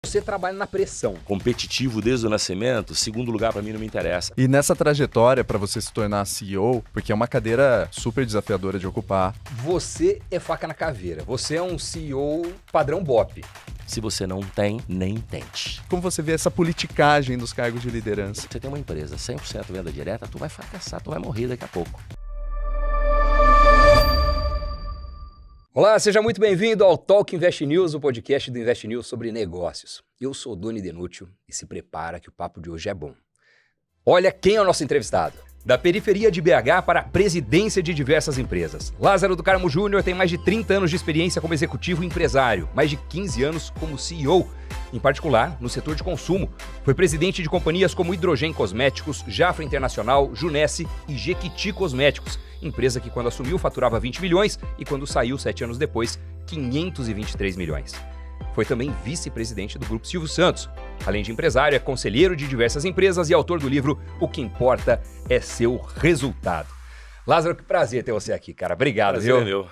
você trabalha na pressão. Competitivo desde o nascimento, segundo lugar pra mim não me interessa. E nessa trajetória para você se tornar CEO, porque é uma cadeira super desafiadora de ocupar. Você é faca na caveira. Você é um CEO padrão BOP. Se você não tem, nem tente. Como você vê essa politicagem dos cargos de liderança? Você tem uma empresa 100% venda direta, tu vai fracassar, tu vai morrer daqui a pouco. Olá, seja muito bem-vindo ao Talk Invest News, o podcast do Invest News sobre negócios. Eu sou o Doni Denútil e se prepara que o papo de hoje é bom. Olha quem é o nosso entrevistado. Da periferia de BH para a presidência de diversas empresas. Lázaro do Carmo Júnior tem mais de 30 anos de experiência como executivo e empresário, mais de 15 anos como CEO, em particular no setor de consumo. Foi presidente de companhias como Hidrogen Cosméticos, Jafra Internacional, Junesse e Jequiti Cosméticos, empresa que quando assumiu faturava 20 milhões e quando saiu 7 anos depois, 523 milhões. Foi também vice-presidente do Grupo Silvio Santos. Além de empresário, é conselheiro de diversas empresas e autor do livro O que Importa é Seu Resultado. Lázaro, que prazer ter você aqui, cara. Obrigado, Prazer viu? é meu.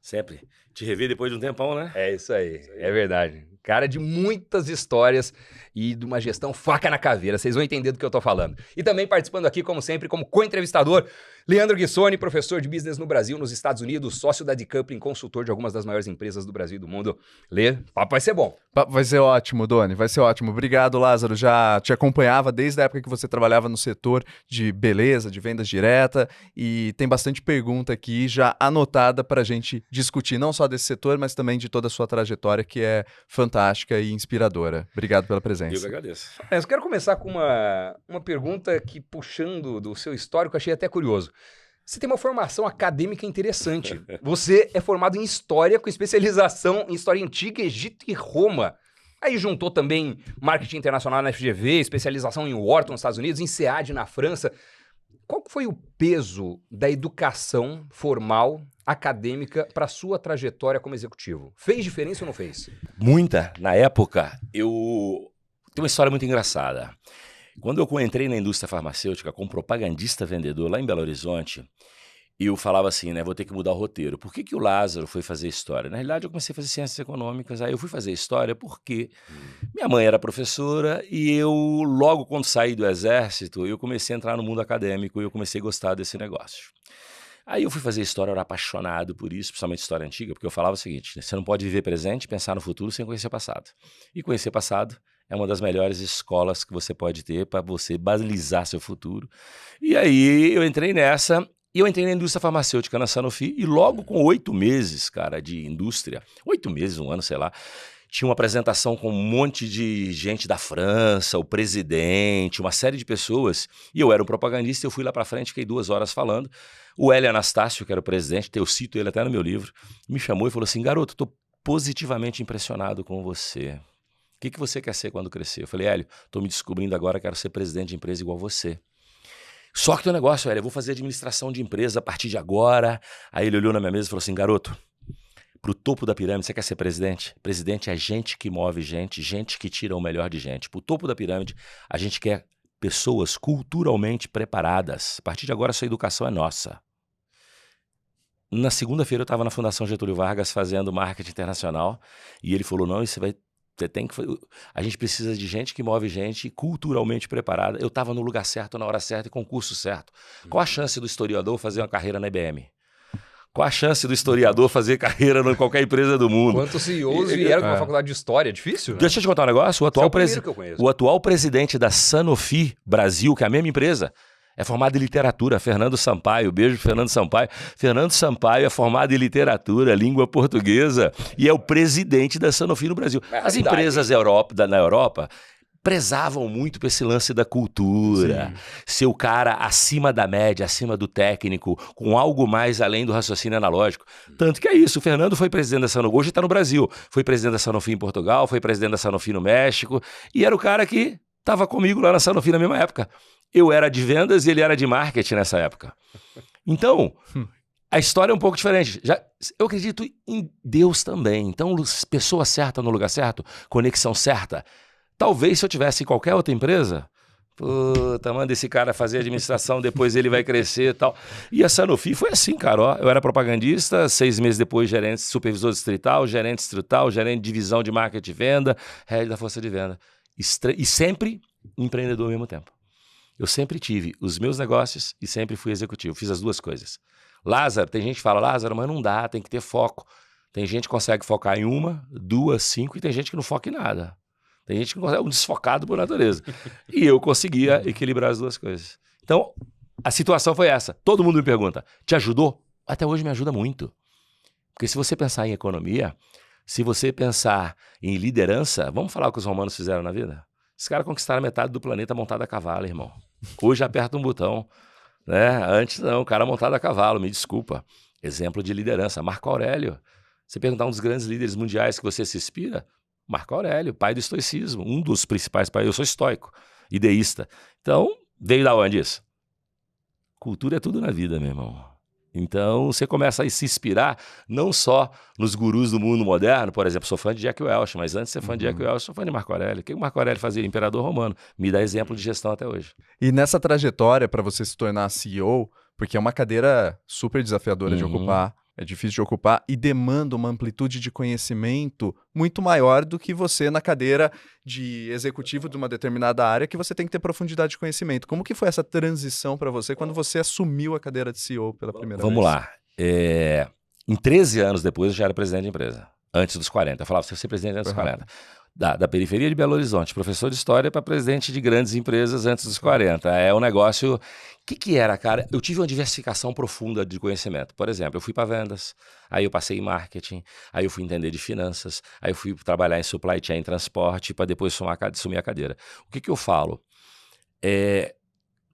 Sempre. Te rever depois de um tempão, né? É isso aí, é verdade. Cara de muitas histórias e de uma gestão faca na caveira. Vocês vão entender do que eu tô falando. E também participando aqui, como sempre, como co-entrevistador, Leandro Guissoni, professor de business no Brasil, nos Estados Unidos, sócio da Decoupling, consultor de algumas das maiores empresas do Brasil e do mundo. Lê, papo vai ser bom. Vai ser ótimo, Doni, vai ser ótimo. Obrigado, Lázaro. Já te acompanhava desde a época que você trabalhava no setor de beleza, de vendas direta, e tem bastante pergunta aqui já anotada para a gente discutir, não só desse setor, mas também de toda a sua trajetória, que é fantástica e inspiradora. Obrigado pela presença. Eu que agradeço. Eu quero começar com uma pergunta que, puxando do seu histórico, achei até curioso. Você tem uma formação acadêmica interessante. Você é formado em História, com especialização em História Antiga, Egito e Roma. Aí juntou também Marketing Internacional na FGV, especialização em Wharton, nos Estados Unidos, em SEAD, na França. Qual foi o peso da educação formal, acadêmica, para a sua trajetória como executivo? Fez diferença ou não fez? Muita. Na época, eu... Tem uma história muito engraçada. Quando eu entrei na indústria farmacêutica como propagandista vendedor lá em Belo Horizonte, eu falava assim, né, vou ter que mudar o roteiro. Por que o Lázaro foi fazer história? Na realidade, eu comecei a fazer ciências econômicas, aí eu fui fazer história porque minha mãe era professora e eu, logo quando saí do exército, eu comecei a entrar no mundo acadêmico e eu comecei a gostar desse negócio. Aí eu fui fazer história, eu era apaixonado por isso, principalmente história antiga, porque eu falava o seguinte, né, você não pode viver presente e pensar no futuro sem conhecer o passado. E conhecer o passado é uma das melhores escolas que você pode ter para você balizar seu futuro. E aí eu entrei nessa, e eu entrei na indústria farmacêutica na Sanofi, e logo com 8 meses, cara, de indústria, 8 meses, um ano, sei lá, tinha uma apresentação com um monte de gente da França, o presidente, uma série de pessoas, e eu era um propagandista, eu fui lá para frente, fiquei 2 horas falando. O Hélio Anastácio, que era o presidente, eu cito ele até no meu livro, me chamou e falou assim, garoto, estou positivamente impressionado com você. O que você quer ser quando crescer? Eu falei, Hélio, estou me descobrindo agora, quero ser presidente de empresa igual você. Só que tem um negócio, Hélio, eu vou fazer administração de empresa a partir de agora. Aí ele olhou na minha mesa e falou assim, garoto, pro topo da pirâmide, você quer ser presidente? Presidente é gente que move gente, gente que tira o melhor de gente. Pro topo da pirâmide, a gente quer pessoas culturalmente preparadas. A partir de agora, essa educação é nossa. Na segunda-feira, eu estava na Fundação Getúlio Vargas fazendo marketing internacional e ele falou, não, você tem que... A gente precisa de gente que move gente culturalmente preparada. Eu estava no lugar certo, na hora certa e com o curso certo. Qual a chance do historiador fazer uma carreira na IBM? Qual a chance do historiador fazer carreira em qualquer empresa do mundo? Quantos CEOs vieram com uma faculdade de história? É difícil, né? Deixa eu te contar um negócio. O atual presidente da Sanofi Brasil, que é a mesma empresa, é formado em literatura, Fernando Sampaio. Beijo, Fernando Sampaio. Fernando Sampaio é formado em literatura, língua portuguesa, e é o presidente da Sanofi no Brasil. As empresas na Europa prezavam muito por esse lance da cultura, ser o cara acima da média, acima do técnico, com algo mais além do raciocínio analógico. Tanto que é isso, o Fernando foi presidente da Sanofi, hoje está no Brasil, foi presidente da Sanofi em Portugal, foi presidente da Sanofi no México, e era o cara que estava comigo lá na Sanofi na mesma época. Eu era de vendas e ele era de marketing nessa época. Então, a história é um pouco diferente. Eu acredito em Deus também. Então, pessoa certa no lugar certo, conexão certa. Talvez se eu tivesse em qualquer outra empresa, Puta, manda esse cara fazer administração, depois ele vai crescer e tal. E a Sanofi foi assim, cara, ó. Eu era propagandista, 6 meses depois gerente, supervisor distrital, gerente de divisão de marketing e venda, head da força de venda. E sempre empreendedor ao mesmo tempo. Eu sempre tive os meus negócios e sempre fui executivo. Fiz as duas coisas. Lázaro, tem gente que fala, Lázaro, mas não dá, tem que ter foco. Tem gente que consegue focar em 1, 2, 5 e tem gente que não foca em nada. Tem gente que é um desfocado por natureza. E eu conseguia equilibrar as duas coisas. Então, a situação foi essa. Todo mundo me pergunta, te ajudou? Até hoje me ajuda muito. Porque se você pensar em economia, se você pensar em liderança, vamos falar o que os romanos fizeram na vida? Os caras conquistaram metade do planeta montado a cavalo, irmão. Hoje aperta um botão. Né? Antes não, o cara montado a cavalo, me desculpa. Exemplo de liderança, Marco Aurélio. Você perguntar um dos grandes líderes mundiais que você se inspira, Marco Aurélio, pai do estoicismo, um dos principais pais. Eu sou estoico, ideísta. Então, veio da onde isso? Cultura é tudo na vida, meu irmão. Então, você começa a se inspirar não só nos gurus do mundo moderno, por exemplo, sou fã de Jack Welch, mas antes de ser fã de Jack Welch, sou fã de Marco Aurélio. O que o Marco Aurélio fazia? Imperador romano. Me dá exemplo de gestão até hoje. E nessa trajetória para você se tornar CEO, porque é uma cadeira super desafiadora de ocupar, é difícil de ocupar e demanda uma amplitude de conhecimento muito maior do que você na cadeira de executivo de uma determinada área, que você tem que ter profundidade de conhecimento. Como que foi essa transição para você quando você assumiu a cadeira de CEO pela primeira vez? Vamos lá. Em 13 anos depois, eu já era presidente de empresa. Antes dos 40. Eu falava, você vai ser presidente antes dos 40. Da periferia de Belo Horizonte, professor de história para presidente de grandes empresas antes dos 40. É um negócio... O que era, cara? Eu tive uma diversificação profunda de conhecimento. Por exemplo, eu fui para vendas, aí eu passei em marketing, aí eu fui entender de finanças, aí eu fui trabalhar em supply chain, transporte, para depois assumir a cadeira. O que eu falo?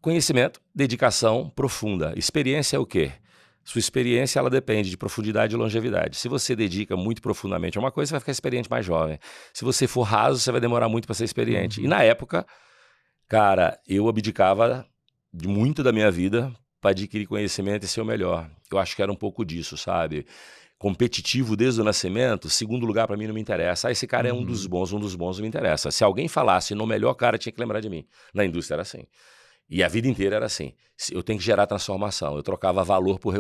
Conhecimento, dedicação profunda. Experiência é o quê? Sua experiência, ela depende de profundidade e longevidade. Se você dedica muito profundamente a uma coisa, você vai ficar experiente mais jovem. Se você for raso, você vai demorar muito para ser experiente. E na época, cara, eu abdicava de muito da minha vida para adquirir conhecimento e ser o melhor. Eu acho que era um pouco disso, sabe? Competitivo desde o nascimento, segundo lugar para mim não me interessa. Esse cara é um dos bons não me interessa. Se alguém falasse no melhor cara, tinha que lembrar de mim. Na indústria era assim. E a vida inteira era assim. Eu tenho que gerar transformação. Eu trocava valor por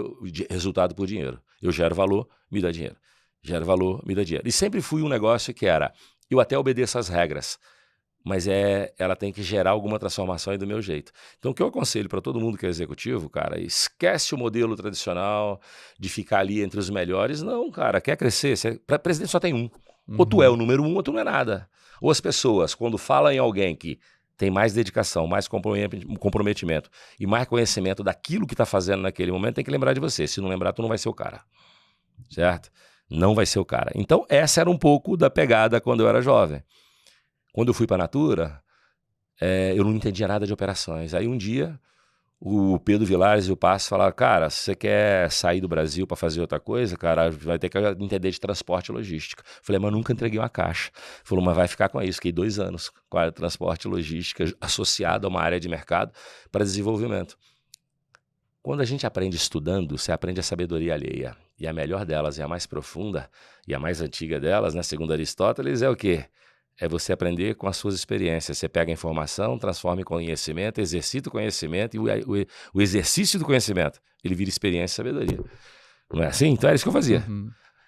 resultado por dinheiro. Eu gero valor, me dá dinheiro. Gero valor, me dá dinheiro. E sempre fui um negócio que era, eu até obedeço às regras, mas ela tem que gerar alguma transformação aí do meu jeito. Então o que eu aconselho para todo mundo que é executivo, cara, esquece o modelo tradicional de ficar ali entre os melhores. Não, cara, quer crescer? Para presidente só tem um. Ou tu é o número 1 ou tu não é nada. Ou as pessoas, quando falam em alguém que tem mais dedicação, mais comprometimento e mais conhecimento daquilo que está fazendo naquele momento, tem que lembrar de você. Se não lembrar, tu não vai ser o cara. Certo? Não vai ser o cara. Então, essa era um pouco da pegada quando eu era jovem. Quando eu fui para a Natura, eu não entendia nada de operações. Aí um dia, o Pedro Vilares e o Passo falaram, cara, se você quer sair do Brasil para fazer outra coisa, cara, vai ter que entender de transporte e logística. Falei, mas nunca entreguei uma caixa. Falou, mas vai ficar com isso. Fiquei 2 anos com a transporte e logística associado a uma área de mercado para desenvolvimento. Quando a gente aprende estudando, você aprende a sabedoria alheia. E a melhor delas, e a mais profunda, e a mais antiga delas, né, segundo Aristóteles, é o quê? É você aprender com as suas experiências. Você pega a informação, transforma em conhecimento, exercita o conhecimento, e o exercício do conhecimento, ele vira experiência e sabedoria. Não é assim? Então era isso que eu fazia.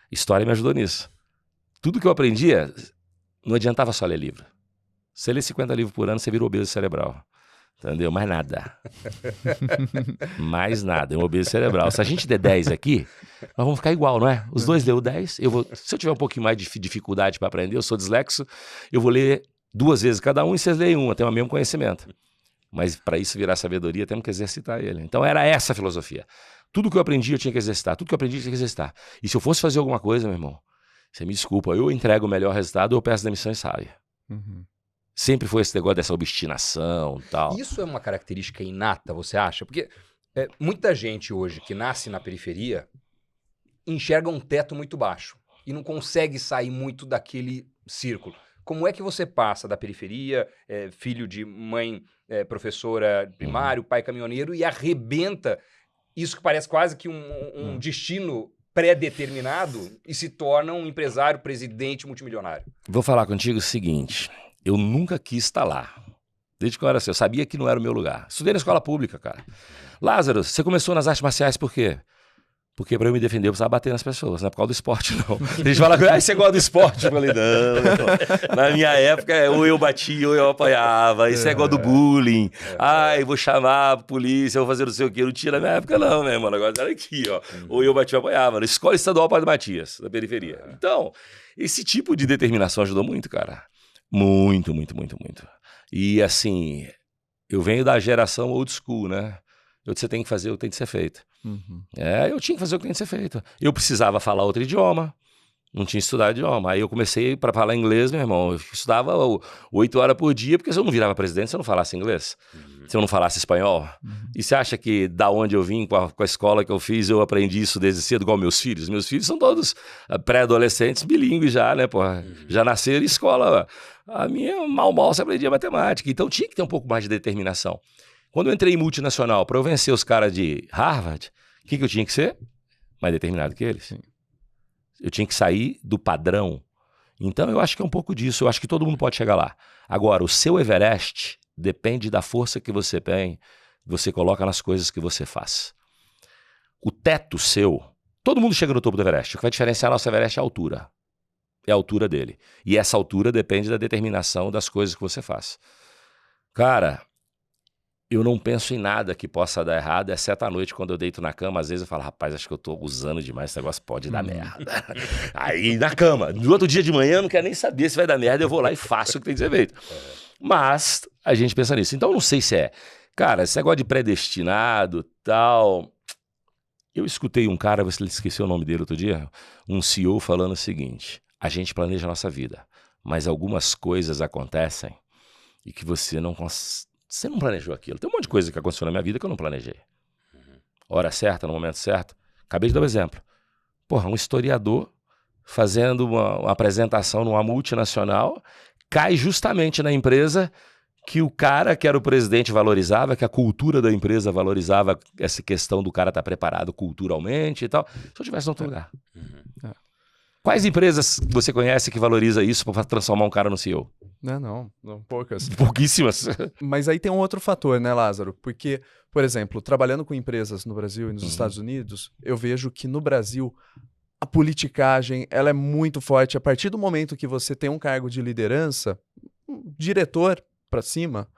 História me ajudou nisso. Tudo que eu aprendia, não adiantava só ler livro. Você lê 50 livros por ano, você vira obeso cerebral. Entendeu? Mais nada. Mais nada. É um obeso cerebral. Se a gente der 10 aqui, nós vamos ficar igual, não é? Os dois leu 10. Se eu tiver um pouquinho mais de dificuldade para aprender, eu sou dislexo, eu vou ler 2 vezes cada um e vocês leem uma, tem o mesmo conhecimento. Mas para isso virar sabedoria, temos que exercitar ele. Então era essa a filosofia. Tudo que eu aprendi, eu tinha que exercitar. Tudo que eu aprendi, eu tinha que exercitar. E se eu fosse fazer alguma coisa, meu irmão, você me desculpa, eu entrego o melhor resultado ou eu peço demissão e saio. Sempre foi esse negócio dessa obstinação e tal. Isso é uma característica inata, você acha? Porque muita gente hoje que nasce na periferia enxerga um teto muito baixo e não consegue sair muito daquele círculo. Como é que você passa da periferia, filho de mãe professora primário, pai caminhoneiro, e arrebenta isso que parece quase que um destino pré-determinado e se torna um empresário, presidente multimilionário? Vou falar contigo o seguinte... Eu nunca quis estar lá. Desde que eu era assim, eu sabia que não era o meu lugar. Estudei na escola pública, cara. Lázaro, você começou nas artes marciais por quê? Porque pra eu me defender eu precisava bater nas pessoas, não é por causa do esporte, não. Eles falam, você gosta do esporte? Eu falei, não. Na minha época, ou eu batia ou eu apanhava. Isso é igual do bullying. Ai, vou chamar a polícia, vou fazer não sei o quê. Não tinha na minha época, não, né, mano? Agora era aqui, ó. Ou eu batia ou apanhava. Na Escola Estadual Padre Matias, da periferia. Então, esse tipo de determinação ajudou muito, cara. Muito, muito, muito, muito. E assim, eu venho da geração old school, né? Você tem que fazer o que tem que ser feito. Eu tinha que fazer o que tem que ser feito. Eu precisava falar outro idioma, não tinha estudado idioma. Aí eu comecei para falar inglês, meu irmão. Eu estudava 8 horas por dia, porque se eu não virava presidente, se eu não falasse inglês, se eu não falasse espanhol. E você acha que da onde eu vim, com a escola que eu fiz, eu aprendi isso desde cedo, igual meus filhos? Meus filhos são todos pré-adolescentes, bilíngues já, né, porra? Já nasceram em escola. A minha, mal você aprendia matemática. Então tinha que ter um pouco mais de determinação. Quando eu entrei em multinacional, para eu vencer os caras de Harvard, o que eu tinha que ser? Mais determinado que eles. Eu tinha que sair do padrão. Então eu acho que é um pouco disso. Eu acho que todo mundo pode chegar lá. Agora, o seu Everest depende da força que você tem, você coloca nas coisas que você faz. O teto seu, todo mundo chega no topo do Everest. O que vai diferenciar nosso Everest é a altura. É a altura dele. E essa altura depende da determinação das coisas que você faz. Cara, eu não penso em nada que possa dar errado, exceto à noite, quando eu deito na cama, às vezes eu falo, rapaz, acho que eu tô usando demais, esse negócio pode dar merda. Aí na cama, no outro dia de manhã, eu não quero nem saber se vai dar merda, eu vou lá e faço o que tem que ser feito. Mas a gente pensa nisso. Então eu não sei se é, cara, esse negócio de predestinado, tal. Eu escutei um cara, você esqueceu o nome dele outro dia, um CEO falando o seguinte, a gente planeja a nossa vida, mas algumas coisas acontecem e que você não consegue. Você não planejou aquilo. Tem um monte de coisa que aconteceu na minha vida que eu não planejei. Hora certa, no momento certo. Acabei de dar um exemplo. Porra, um historiador fazendo uma apresentação numa multinacional cai justamente na empresa que o cara que era o presidente valorizava, que a cultura da empresa valorizava essa questão do cara estar preparado culturalmente e tal. Se eu tivesse em outro lugar. Quais empresas você conhece que valoriza isso para transformar um cara no CEO? Não, poucas. Pouquíssimas. Mas aí tem um outro fator, né, Lázaro? Porque, por exemplo, trabalhando com empresas no Brasil e nos Estados Unidos, eu vejo que no Brasil a politicagem ela é muito forte. A partir do momento que você tem um cargo de liderança, um diretor para cima,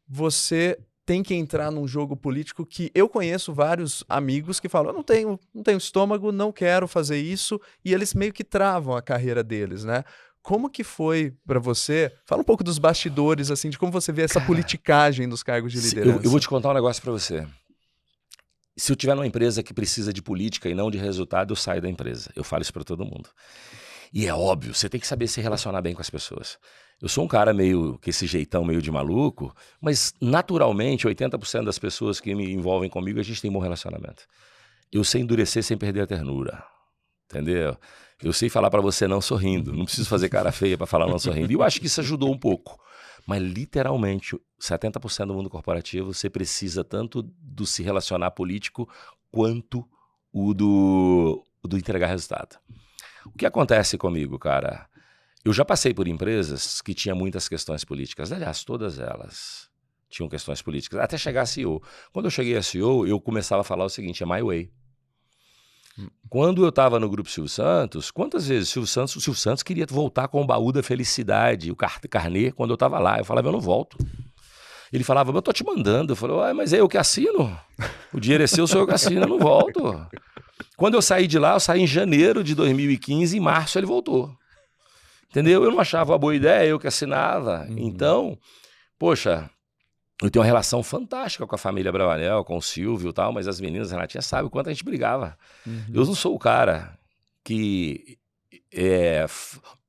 você tem que entrar num jogo político que eu conheço vários amigos que falam, eu não tenho estômago, não quero fazer isso, e eles meio que travam a carreira deles, né? Como que foi para você? Fala um pouco dos bastidores, assim, de como você vê essa politicagem dos cargos de liderança. Eu vou te contar um negócio para você. Se eu tiver numa empresa que precisa de política e não de resultado, eu saio da empresa. Eu falo isso para todo mundo. E é óbvio, você tem que saber se relacionar bem com as pessoas. Eu sou um cara meio, com esse jeitão meio de maluco, mas naturalmente 80% das pessoas que me envolvem comigo, a gente tem bom relacionamento. Eu sei endurecer sem perder a ternura, entendeu? Eu sei falar para você não sorrindo, não preciso fazer cara feia para falar não sorrindo. E eu acho que isso ajudou um pouco. Mas literalmente, 70% do mundo corporativo, você precisa tanto do se relacionar político quanto o do entregar resultado. O que acontece comigo, cara? Eu já passei por empresas que tinham muitas questões políticas. Aliás, todas elas tinham questões políticas, até chegar a CEO. Quando eu cheguei a CEO, eu começava a falar o seguinte, é my way. Quando eu estava no Grupo Silvio Santos, quantas vezes o Silvio Santos queria voltar com o baú da felicidade, o carnê, quando eu estava lá. Eu falava, eu não volto. Ele falava, eu tô te mandando. Eu falei, mas é eu que assino. O dinheiro é seu, sou eu que assino, eu não volto. Quando eu saí de lá, eu saí em janeiro de 2015, em março ele voltou. Entendeu? Eu não achava uma boa ideia, eu que assinava. Então, poxa, eu tenho uma relação fantástica com a família Bravanel, com o Silvio e tal, mas as meninas, a Renatinha, sabem o quanto a gente brigava. Eu não sou o cara que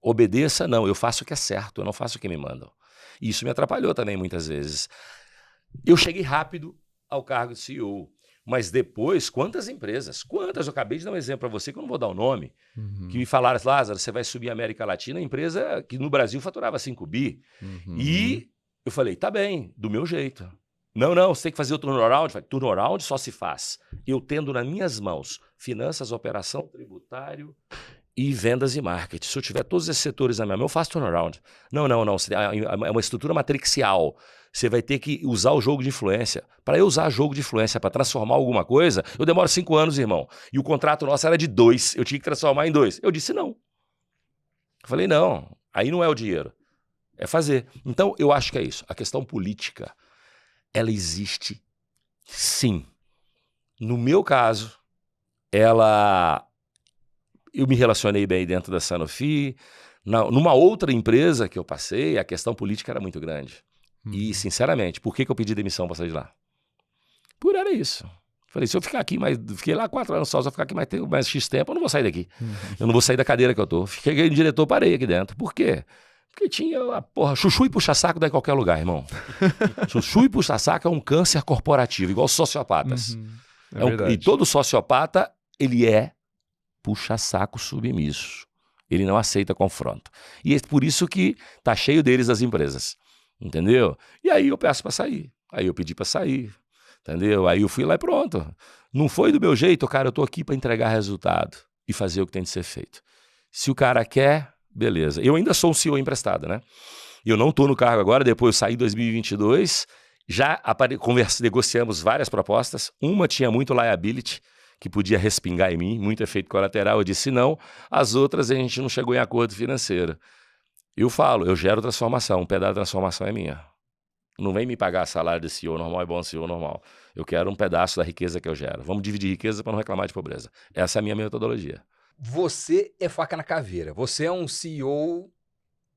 obedeça, não. Eu faço o que é certo, eu não faço o que me mandam. E isso me atrapalhou também muitas vezes. Eu cheguei rápido ao cargo de CEO. Mas depois, quantas empresas, eu acabei de dar um exemplo para você, que eu não vou dar o nome, que me falaram, Lázaro, você vai subir a América Latina, empresa que no Brasil faturava 5 bi. E eu falei, tá bem, do meu jeito. Não, você tem que fazer o turnaround. Turnaround só se faz eu tendo nas minhas mãos finanças, operação, tributário e vendas e marketing. Se eu tiver todos esses setores na minha mão, eu faço turnaround. Não. É uma estrutura matricial. Você vai ter que usar o jogo de influência. Para eu usar jogo de influência para transformar alguma coisa, eu demoro 5 anos, irmão. E o contrato nosso era de 2. Eu tinha que transformar em 2. Eu disse não. Eu falei, não. Aí não é o dinheiro. É fazer. Então, eu acho que é isso. A questão política, ela existe sim. No meu caso, eu me relacionei bem dentro da Sanofi. Numa outra empresa que eu passei, a questão política era muito grande. E, sinceramente, por que eu pedi demissão para sair de lá? Era isso. Falei, se eu ficar aqui fiquei lá 4 anos só, se eu ficar aqui mais X tempo, eu não vou sair daqui. Eu não vou sair da cadeira que eu tô. Fiquei diretor, parei aqui dentro. Por quê? Porque tinha chuchu e puxa-saco dá em qualquer lugar, irmão. Chuchu e puxa-saco é um câncer corporativo, igual sociopatas. E todo sociopata, ele é puxa-saco submisso. Ele não aceita confronto. E é por isso que tá cheio deles as empresas. Entendeu? E aí eu peço para sair. Aí eu pedi para sair. Entendeu? Aí eu fui lá e pronto. Não foi do meu jeito, cara, eu tô aqui para entregar resultado e fazer o que tem de ser feito. Se o cara quer, beleza. Eu ainda sou um CEO emprestado, né? Eu não tô no cargo agora, depois eu saí em 2022, já negociamos várias propostas. Uma tinha muito liability, que podia respingar em mim, muito efeito colateral. Eu disse não. As outras a gente não chegou em acordo financeiro. Eu falo, eu gero transformação, um pedaço da transformação é minha. Não vem me pagar salário de CEO normal, é bom CEO normal. Eu quero um pedaço da riqueza que eu gero. Vamos dividir riqueza para não reclamar de pobreza. Essa é a minha metodologia. Você é faca na caveira. Você é um CEO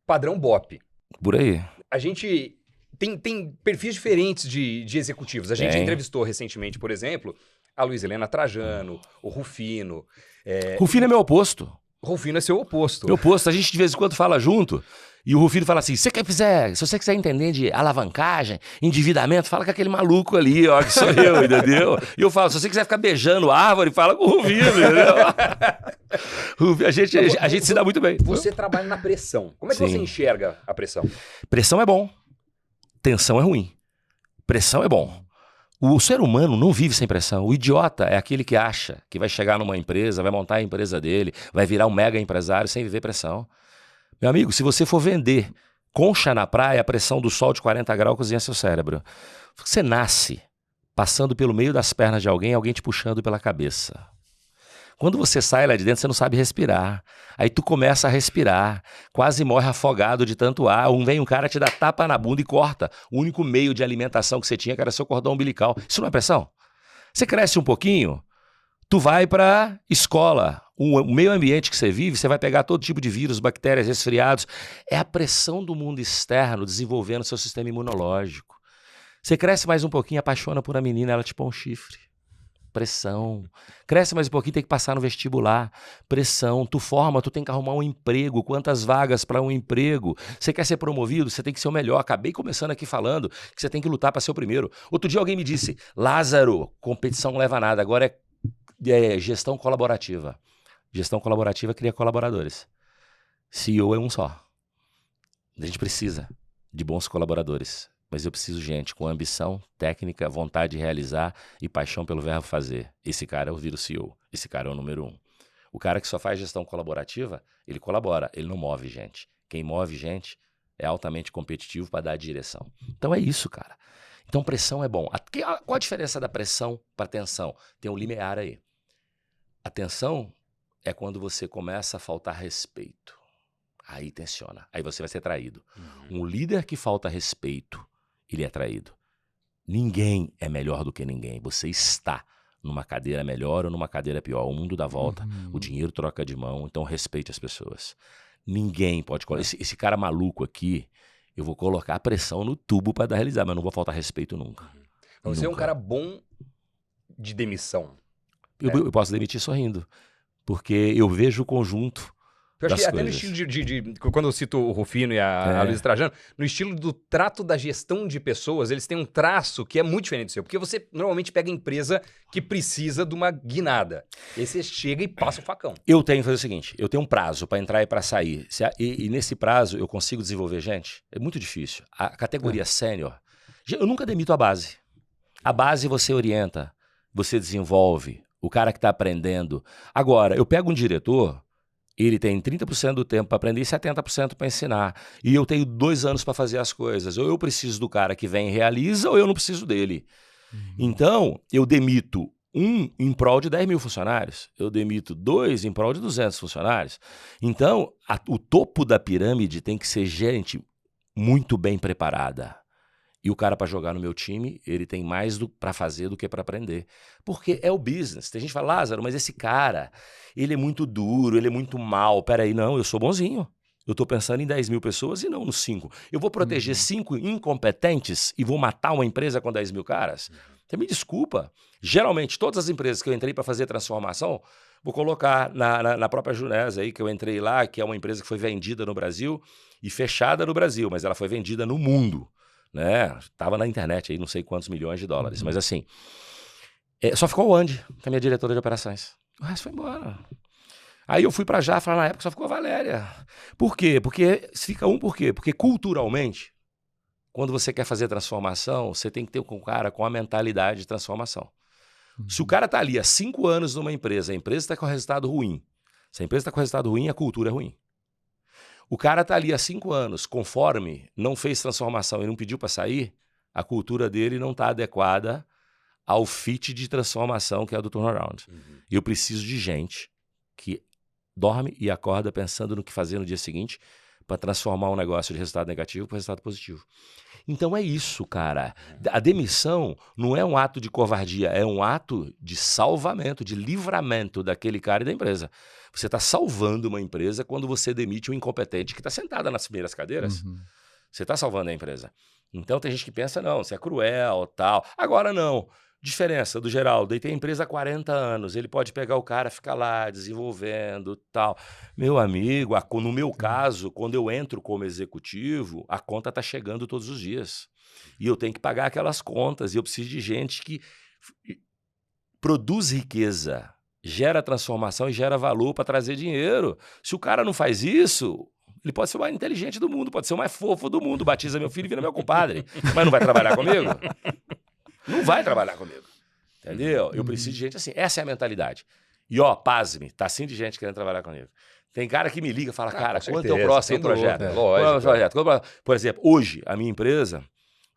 padrão BOP. Por aí. A gente tem perfis diferentes de executivos. A gente entrevistou recentemente, por exemplo, a Luiz Helena Trajano, o Rufino. Rufino é meu oposto. Rufino é seu oposto. Meu oposto. A gente de vez em quando fala junto e o Rufino fala assim, se você quiser entender de alavancagem, endividamento, fala com aquele maluco ali, ó, que sou eu, entendeu? E eu falo, se você quiser ficar beijando árvore, fala com o Rufino, entendeu? A gente se dá muito bem. Você trabalha na pressão. Como é que você enxerga a pressão? Pressão é bom. Tensão é ruim. Pressão é bom. O ser humano não vive sem pressão. O idiota é aquele que acha que vai chegar numa empresa, vai montar a empresa dele, vai virar um mega empresário sem viver pressão. Meu amigo, se você for vender concha na praia, a pressão do sol de 40 graus cozinha seu cérebro. Você nasce passando pelo meio das pernas de alguém te puxando pela cabeça. Quando você sai lá de dentro, você não sabe respirar. Aí tu começa a respirar, quase morre afogado de tanto ar. Vem um cara, te dá tapa na bunda e corta. O único meio de alimentação que você tinha, que era seu cordão umbilical. Isso não é pressão? Você cresce um pouquinho, tu vai para escola. O meio ambiente que você vive, você vai pegar todo tipo de vírus, bactérias, resfriados. É a pressão do mundo externo desenvolvendo seu sistema imunológico. Você cresce mais um pouquinho, apaixona por uma menina, ela te põe um chifre. Pressão. Cresce mais um pouquinho, tem que passar no vestibular. Pressão. Tu tem que arrumar um emprego. Quantas vagas para um emprego? Você quer ser promovido? Você tem que ser o melhor. Acabei começando aqui falando que você tem que lutar para ser o primeiro. Outro dia alguém me disse, Lázaro, competição não leva a nada. Agora é gestão colaborativa. Gestão colaborativa cria colaboradores. CEO é um só. A gente precisa de bons colaboradores. Mas eu preciso de gente com ambição, técnica, vontade de realizar e paixão pelo verbo fazer. Esse cara vira o CEO. Esse cara é o número 1. O cara que só faz gestão colaborativa, ele colabora, ele não move gente. Quem move gente é altamente competitivo para dar direção. Então é isso, cara. Então pressão é bom. Qual a diferença da pressão para tensão? Tem um limiar aí. A tensão é quando você começa a faltar respeito. Aí tensiona. Aí você vai ser traído. Um líder que falta respeito, ele é traído. Ninguém é melhor do que ninguém. Você está numa cadeira melhor ou numa cadeira pior. O mundo dá volta, o dinheiro troca de mão, então respeite as pessoas. Ninguém pode... Esse cara maluco aqui, eu vou colocar a pressão no tubo para realizar, mas não vou faltar respeito nunca. Você é um cara bom de demissão. Eu posso demitir sorrindo, porque eu vejo o conjunto. Eu acho que até no estilo quando eu cito o Rufino e a Luiz Trajano, no estilo do trato da gestão de pessoas, eles têm um traço que é muito diferente do seu. Porque você normalmente pega empresa que precisa de uma guinada. E aí você chega e passa o facão. Eu tenho que fazer o seguinte, eu tenho um prazo para entrar e para sair. E nesse prazo eu consigo desenvolver gente? É muito difícil. A categoria sênior, eu nunca demito a base. A base você orienta, você desenvolve, o cara que está aprendendo. Agora, eu pego um diretor... Ele tem 30% do tempo para aprender e 70% para ensinar. E eu tenho 2 anos para fazer as coisas. Ou eu preciso do cara que vem e realiza, ou eu não preciso dele. Então, eu demito 1 em prol de 10 mil funcionários. Eu demito 2 em prol de 200 funcionários. Então, o topo da pirâmide tem que ser gente muito bem preparada. E o cara, para jogar no meu time, ele tem mais para fazer do que para aprender. Porque é o business. Tem gente que fala, Lázaro, mas esse cara, ele é muito duro, ele é muito mal. Peraí, não, eu sou bonzinho. Eu estou pensando em 10 mil pessoas e não nos 5. Eu vou proteger 5 incompetentes e vou matar uma empresa com 10 mil caras? Você me desculpa. Geralmente, todas as empresas que eu entrei para fazer transformação, vou colocar na própria Junesa aí, que eu entrei lá, que é uma empresa que foi vendida no Brasil e fechada no Brasil, mas ela foi vendida no mundo. Né? Tava na internet aí, não sei quantos milhões de dólares, mas assim, só ficou o Andy, que é a minha diretora de operações. O resto foi embora. Aí eu fui pra Jafra, na época só ficou a Valéria. Por quê? Porque fica por quê? Porque culturalmente, quando você quer fazer transformação, você tem que ter um cara com a mentalidade de transformação. Se o cara tá ali há 5 anos numa empresa, a empresa está com resultado ruim. Se a empresa está com resultado ruim, a cultura é ruim. O cara está ali há 5 anos, conforme não fez transformação e não pediu para sair, a cultura dele não está adequada ao fit de transformação que é a do turnaround. E eu preciso de gente que dorme e acorda pensando no que fazer no dia seguinte para transformar um negócio de resultado negativo para resultado positivo. Então é isso, cara. A demissão não é um ato de covardia, é um ato de salvamento, de livramento daquele cara e da empresa. Você está salvando uma empresa quando você demite um incompetente que está sentado nas primeiras cadeiras. Você está salvando a empresa. Então tem gente que pensa, não, você é cruel, tal. Agora não. Diferença do Geraldo, ele tem a empresa há 40 anos, ele pode pegar o cara, ficar lá desenvolvendo, tal. Meu amigo, no meu caso, quando eu entro como executivo, a conta está chegando todos os dias. E eu tenho que pagar aquelas contas, e eu preciso de gente que produz riqueza, gera transformação e gera valor para trazer dinheiro. Se o cara não faz isso, ele pode ser o mais inteligente do mundo, pode ser o mais fofo do mundo, batiza meu filho e vira meu compadre, mas não vai trabalhar comigo? Não vai trabalhar comigo, entendeu? Eu preciso de gente assim, essa é a mentalidade. E ó, pasme, tá assim de gente querendo trabalhar comigo. Tem cara que me liga e fala, cara, quanto é o próximo projeto? Por exemplo, hoje, a minha empresa,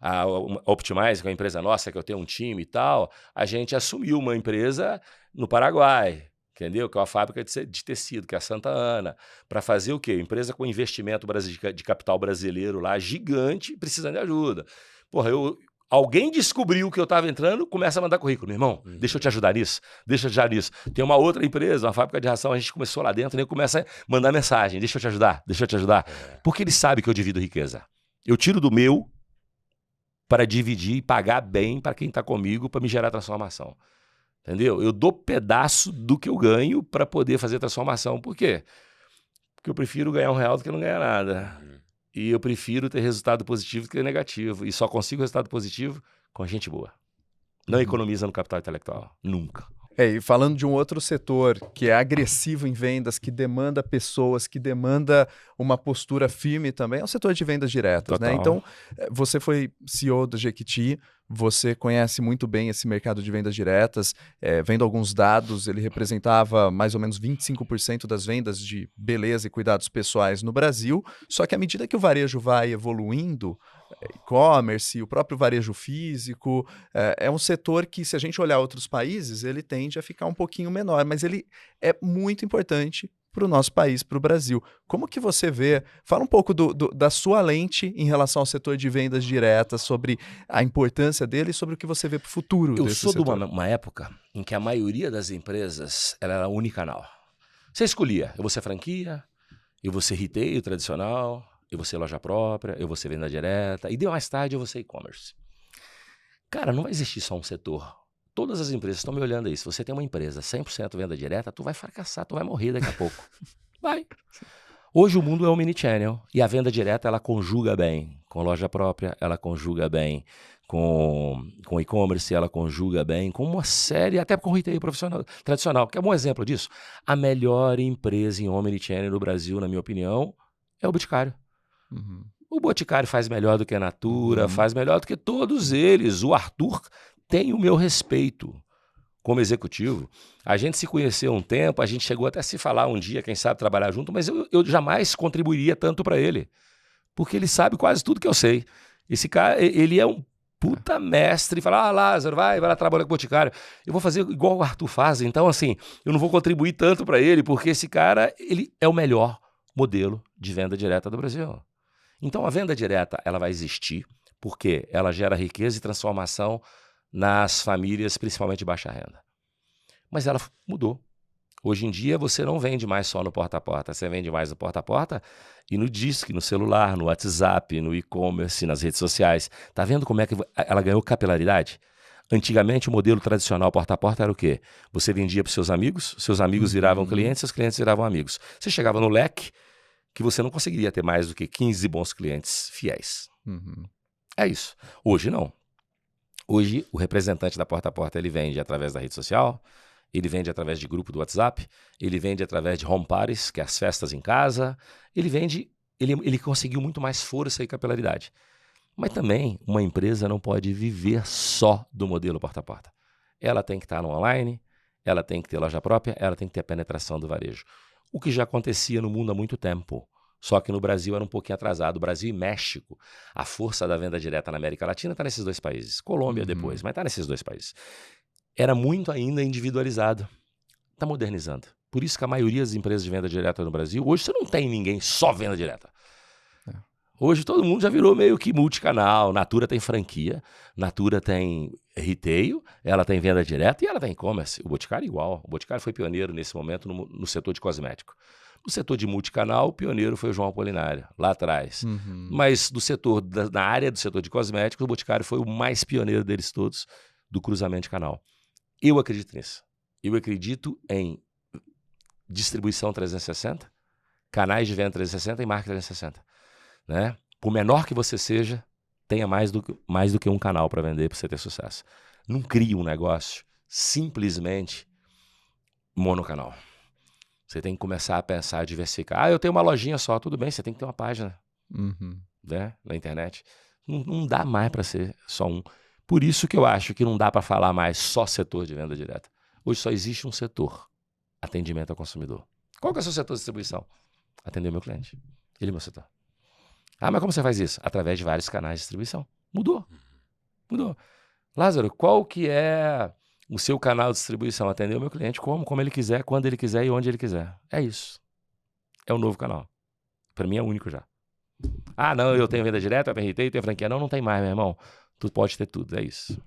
a Optimize, que é uma empresa nossa, que eu tenho um time e tal, a gente assumiu uma empresa no Paraguai, entendeu? Que é uma fábrica de tecido, que é a Santa Ana, para fazer o quê? Empresa com investimento de capital brasileiro lá, gigante, precisando de ajuda. Porra, alguém descobriu que eu estava entrando, começa a mandar currículo. Meu irmão, deixa eu te ajudar nisso, deixa eu te ajudar nisso. Tem uma outra empresa, uma fábrica de ração, a gente começou lá dentro, e começa a mandar mensagem, deixa eu te ajudar, deixa eu te ajudar. Porque ele sabe que eu divido riqueza. Eu tiro do meu para dividir e pagar bem para quem está comigo para me gerar transformação. Entendeu? Eu dou pedaço do que eu ganho para poder fazer transformação. Por quê? Porque eu prefiro ganhar R$1 do que não ganhar nada. E eu prefiro ter resultado positivo do que negativo. E só consigo resultado positivo com gente boa. Não economiza no capital intelectual. Nunca. E falando de um outro setor que é agressivo em vendas, que demanda pessoas, que demanda uma postura firme também, é o setor de vendas diretas, né? Então, você foi CEO da Jequiti, você conhece muito bem esse mercado de vendas diretas. Vendo alguns dados, ele representava mais ou menos 25% das vendas de beleza e cuidados pessoais no Brasil. Só que à medida que o varejo vai evoluindo, e-commerce, o próprio varejo físico, é um setor que, se a gente olhar outros países, ele tende a ficar um pouquinho menor, mas ele é muito importante para o nosso país, para o Brasil. Como que você vê? Fala um pouco da sua lente em relação ao setor de vendas diretas, sobre a importância dele e sobre o que você vê para o futuro desse setor. Eu sou de uma época em que a maioria das empresas era unicanal. Você escolhia, eu vou ser franquia, eu vou ser retail tradicional, eu vou ser loja própria, eu vou ser venda direta, e mais tarde eu vou ser e-commerce. Cara, não vai existir só um setor. Todas as empresas estão me olhando aí. Se você tem uma empresa 100% venda direta, tu vai fracassar, tu vai morrer daqui a pouco. Vai. Hoje o mundo é um mini-channel e a venda direta ela conjuga bem com loja própria, ela conjuga bem com e-commerce, ela conjuga bem com uma série, até com retail profissional, tradicional. Que é um bom exemplo disso. A melhor empresa em omnichannel no Brasil, na minha opinião, é o Boticário. O Boticário faz melhor do que a Natura, faz melhor do que todos eles. O Arthur tem o meu respeito. como executivo. A gente se conheceu um tempo, a gente chegou até a se falar um dia, quem sabe trabalhar junto, mas eu jamais contribuiria tanto para ele, porque ele sabe quase tudo que eu sei. Esse cara, ele é um puta mestre, e fala, Lázaro, vai lá trabalhar com o Boticário. Eu vou fazer igual o Arthur faz, então assim, eu não vou contribuir tanto para ele, porque esse cara, ele é o melhor modelo de venda direta do Brasil. Então a venda direta, ela vai existir, porque ela gera riqueza e transformação nas famílias, principalmente de baixa renda. Mas ela mudou. Hoje em dia, você não vende mais só no porta a porta, você vende mais no porta a porta e no disque, no celular, no WhatsApp, no e-commerce, nas redes sociais. Tá vendo como é que ela ganhou capilaridade? Antigamente, o modelo tradicional porta a porta era o quê? Você vendia para seus amigos viravam clientes, seus clientes viravam amigos. Você chegava no leque que você não conseguiria ter mais do que 15 bons clientes fiéis. É isso. Hoje não. Hoje, o representante da porta a porta, ele vende através da rede social, ele vende através de grupo do WhatsApp, ele vende através de home parties, que é as festas em casa, ele conseguiu muito mais força e capilaridade. Mas também, uma empresa não pode viver só do modelo porta a porta. Ela tem que estar no online, ela tem que ter loja própria, ela tem que ter a penetração do varejo. O que já acontecia no mundo há muito tempo. Só que no Brasil era um pouquinho atrasado. Brasil e México, a força da venda direta na América Latina está nesses 2 países. Colômbia depois, mas está nesses 2 países. Era muito ainda individualizado. Está modernizando. Por isso que a maioria das empresas de venda direta no Brasil, hoje você não tem ninguém só venda direta. Hoje todo mundo já virou meio que multicanal. Natura tem franquia, Natura tem retail, ela tem venda direta e ela tem e-commerce. O Boticário é igual. O Boticário foi pioneiro nesse momento no setor de cosmético. No setor de multicanal, o pioneiro foi o João Apolinário, lá atrás. Mas do setor, na área do setor de cosméticos, o Boticário foi o mais pioneiro deles todos, do cruzamento de canal. Eu acredito nisso. Eu acredito em distribuição 360, canais de venda 360 e marketing 360. Né? Por menor que você seja, tenha mais do que um canal para vender para você ter sucesso. Não crie um negócio simplesmente monocanal. Você tem que começar a pensar, diversificar. Eu tenho uma lojinha só, tudo bem, você tem que ter uma página né, na internet. Não dá mais para ser só um. Por isso que eu acho que não dá para falar mais só setor de venda direta. Hoje só existe um setor, atendimento ao consumidor. Qual que é o seu setor de distribuição? Atender o meu cliente. Ele é meu setor. Mas como você faz isso? Através de vários canais de distribuição. Mudou. Lázaro, qual que é o seu canal de distribuição? Atender o meu cliente como ele quiser, quando ele quiser e onde ele quiser. É isso. É o novo canal. Para mim é único já. Não, eu tenho venda direta, eu tenho retail, eu tenho franquia. Não tem mais, meu irmão. Tu pode ter tudo, é isso.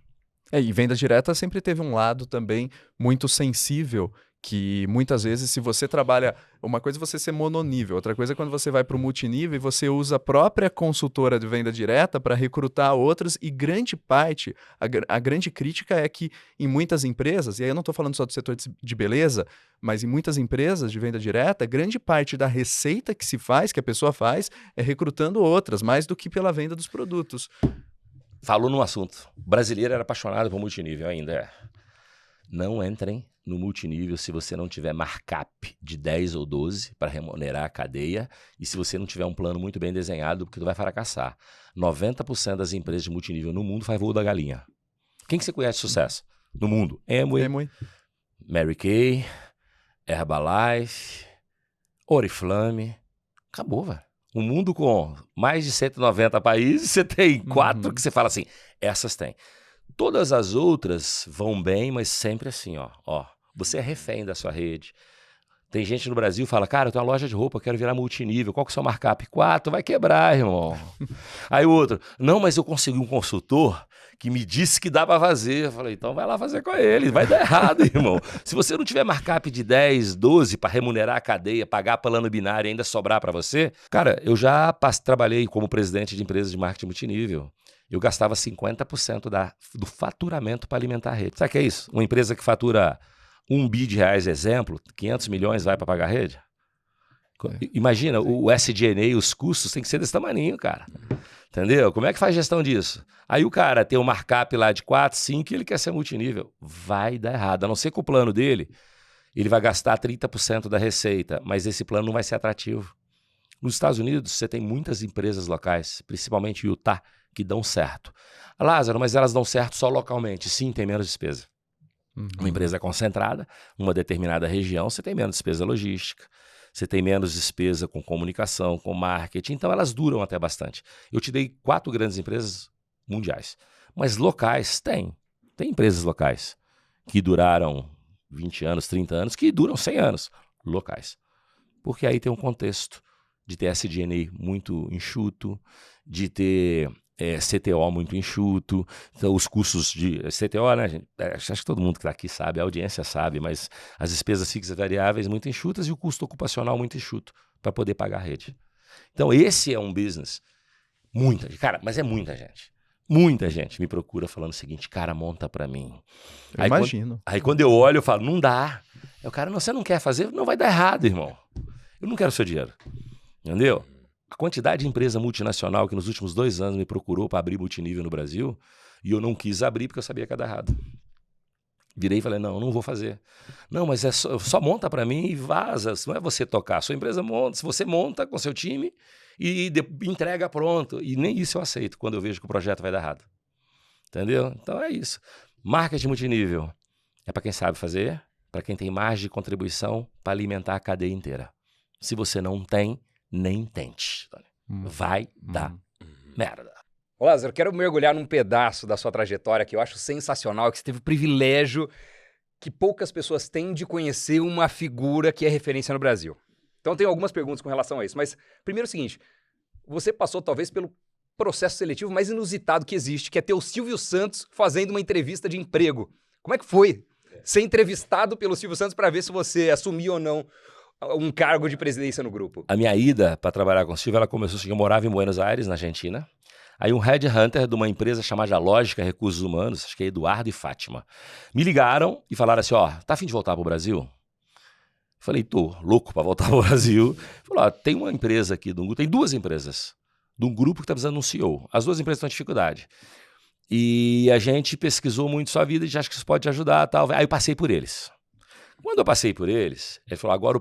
E venda direta sempre teve um lado também muito sensível, que muitas vezes, se você trabalha... Uma coisa é você ser mononível, outra coisa é quando você vai para o multinível e você usa a própria consultora de venda direta para recrutar outras, e grande parte, a grande crítica é que em muitas empresas, e aí eu não estou falando só do setor de beleza, mas em muitas empresas de venda direta, grande parte da receita que se faz, que a pessoa faz, é recrutando outras, mais do que pela venda dos produtos. Falou num assunto. O brasileiro era apaixonado por multinível, ainda é. Não entrem no multinível se você não tiver markup de 10 ou 12 para remunerar a cadeia e se você não tiver um plano muito bem desenhado, porque tu vai fracassar. 90% das empresas de multinível no mundo faz voo da galinha. Quem que você conhece de sucesso no mundo? Amway, Mary Kay, Herbalife, Oriflame. Acabou, velho. Um mundo com mais de 190 países, você tem 4 que você fala assim, essas tem. Todas as outras vão bem, mas sempre assim, ó. Você é refém da sua rede. Tem gente no Brasil que fala, cara, eu tenho uma loja de roupa, eu quero virar multinível. Qual que é o seu markup? 4, vai quebrar, irmão. Aí o outro, não, mas eu consegui um consultor que me disse que dá pra fazer. Eu falei, então vai lá fazer com ele, vai dar errado, irmão. Se você não tiver markup de 10, 12 para remunerar a cadeia, pagar plano binário e ainda sobrar para você... Cara, eu já trabalhei como presidente de empresas de marketing multinível. Eu gastava 50% do faturamento para alimentar a rede. Sabe o que é isso? Uma empresa que fatura R$1 bi, exemplo, 500 milhões vai para pagar a rede? Imagina, o SG&A, os custos tem que ser desse tamaninho, cara. Entendeu? Como é que faz gestão disso? Aí o cara tem um markup lá de 4, 5 e ele quer ser multinível. Vai dar errado. A não ser que o plano dele, ele vai gastar 30% da receita, mas esse plano não vai ser atrativo. Nos Estados Unidos, você tem muitas empresas locais, principalmente Utah, que dão certo. Lázaro, mas elas dão certo só localmente. Sim, tem menos despesa. Uma empresa concentrada, uma determinada região, você tem menos despesa logística, você tem menos despesa com comunicação, com marketing, então elas duram até bastante. Eu te dei 4 grandes empresas mundiais, mas locais tem empresas locais que duraram 20 anos, 30 anos, que duram 100 anos, locais. Porque aí tem um contexto de ter SG&A muito enxuto, de ter CTO muito enxuto, então os custos de CTO, né, gente? Acho que todo mundo que está aqui sabe, a audiência sabe, mas as despesas fixas e variáveis muito enxutas e o custo ocupacional muito enxuto para poder pagar a rede. Então esse é um business, mas é muita gente. Muita gente me procura falando o seguinte, cara, monta para mim. Eu imagino. Aí quando eu olho, eu falo, não dá. O cara, não, você não quer fazer? Não vai dar errado, irmão. Eu não quero o seu dinheiro. Entendeu? A quantidade de empresa multinacional que nos últimos 2 anos me procurou para abrir multinível no Brasil, e eu não quis abrir porque eu sabia que ia dar errado. Virei e falei, não, eu não vou fazer. Não, mas só monta para mim e vaza. Não é você tocar. Sua empresa monta, se você monta com seu time e entrega pronto. E nem isso eu aceito quando eu vejo que o projeto vai dar errado. Entendeu? Então é isso. Marketing multinível é para quem sabe fazer, para quem tem margem de contribuição para alimentar a cadeia inteira. Se você não tem, nem tente. Vai dar merda. Ô Lázaro, quero mergulhar num pedaço da sua trajetória que eu acho sensacional, que você teve o privilégio que poucas pessoas têm de conhecer uma figura que é referência no Brasil. Então, tenho algumas perguntas com relação a isso. Mas, primeiro é o seguinte, você passou talvez pelo processo seletivo mais inusitado que existe, que é ter o Silvio Santos fazendo uma entrevista de emprego. Como é que foi ser entrevistado pelo Silvio Santos para ver se você assumia ou não um cargo de presidência no grupo? A minha ida para trabalhar com o Silvio, ela começou assim, eu morava em Buenos Aires, na Argentina. Aí um headhunter de uma empresa chamada Lógica Recursos Humanos, acho que é Eduardo e Fátima, me ligaram e falaram assim, ó, tá a fim de voltar pro Brasil? Falei, tô louco para voltar pro Brasil. Falou, ó, tem uma empresa aqui, tem 2 empresas de um grupo que tá precisando de um CEO. As 2 empresas estão em dificuldade. E a gente pesquisou muito sua vida e já acha que isso pode te ajudar, tal. Aí eu passei por eles. Quando eu passei por eles, ele falou, agora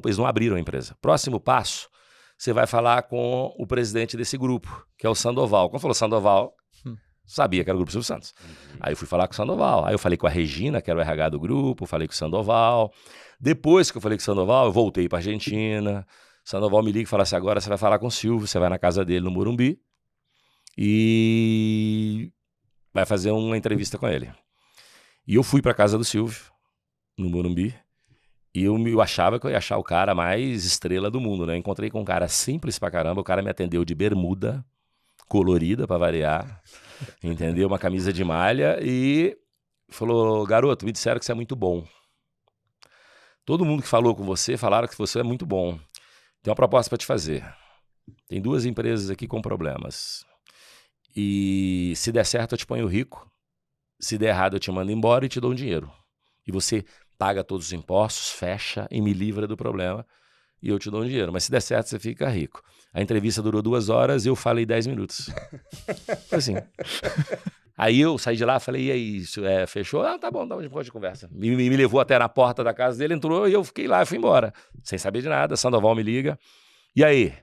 eles não abriram a empresa. Próximo passo, você vai falar com o presidente desse grupo, que é o Sandoval. Quando falou Sandoval, sabia que era o Grupo Silvio Santos. Aí eu fui falar com o Sandoval. Aí eu falei com a Regina, que era o RH do grupo, falei com o Sandoval. Depois que eu falei com o Sandoval, eu voltei para a Argentina. O Sandoval me liga e fala assim, agora você vai falar com o Silvio, você vai na casa dele no Morumbi e vai fazer uma entrevista com ele. E eu fui para a casa do Silvio, no Morumbi, e eu achava que eu ia achar o cara mais estrela do mundo, né? Encontrei com um cara simples pra caramba, o cara me atendeu de bermuda, colorida pra variar, entendeu? Uma camisa de malha e falou, garoto, me disseram que você é muito bom. Todo mundo que falou com você, falaram que você é muito bom. Tem uma proposta pra te fazer. Tem 2 empresas aqui com problemas. E se der certo eu te ponho rico, se der errado eu te mando embora e te dou um dinheiro. E você paga todos os impostos, fecha e me livra do problema e eu te dou um dinheiro. Mas se der certo, você fica rico. A entrevista durou 2 horas e eu falei 10 minutos. Foi assim. Aí eu saí de lá, falei, e aí, fechou? Ah, tá bom, a gente pode conversa. Me levou até na porta da casa dele, entrou e eu fiquei lá e fui embora. Sem saber de nada, Sandoval me liga. E aí,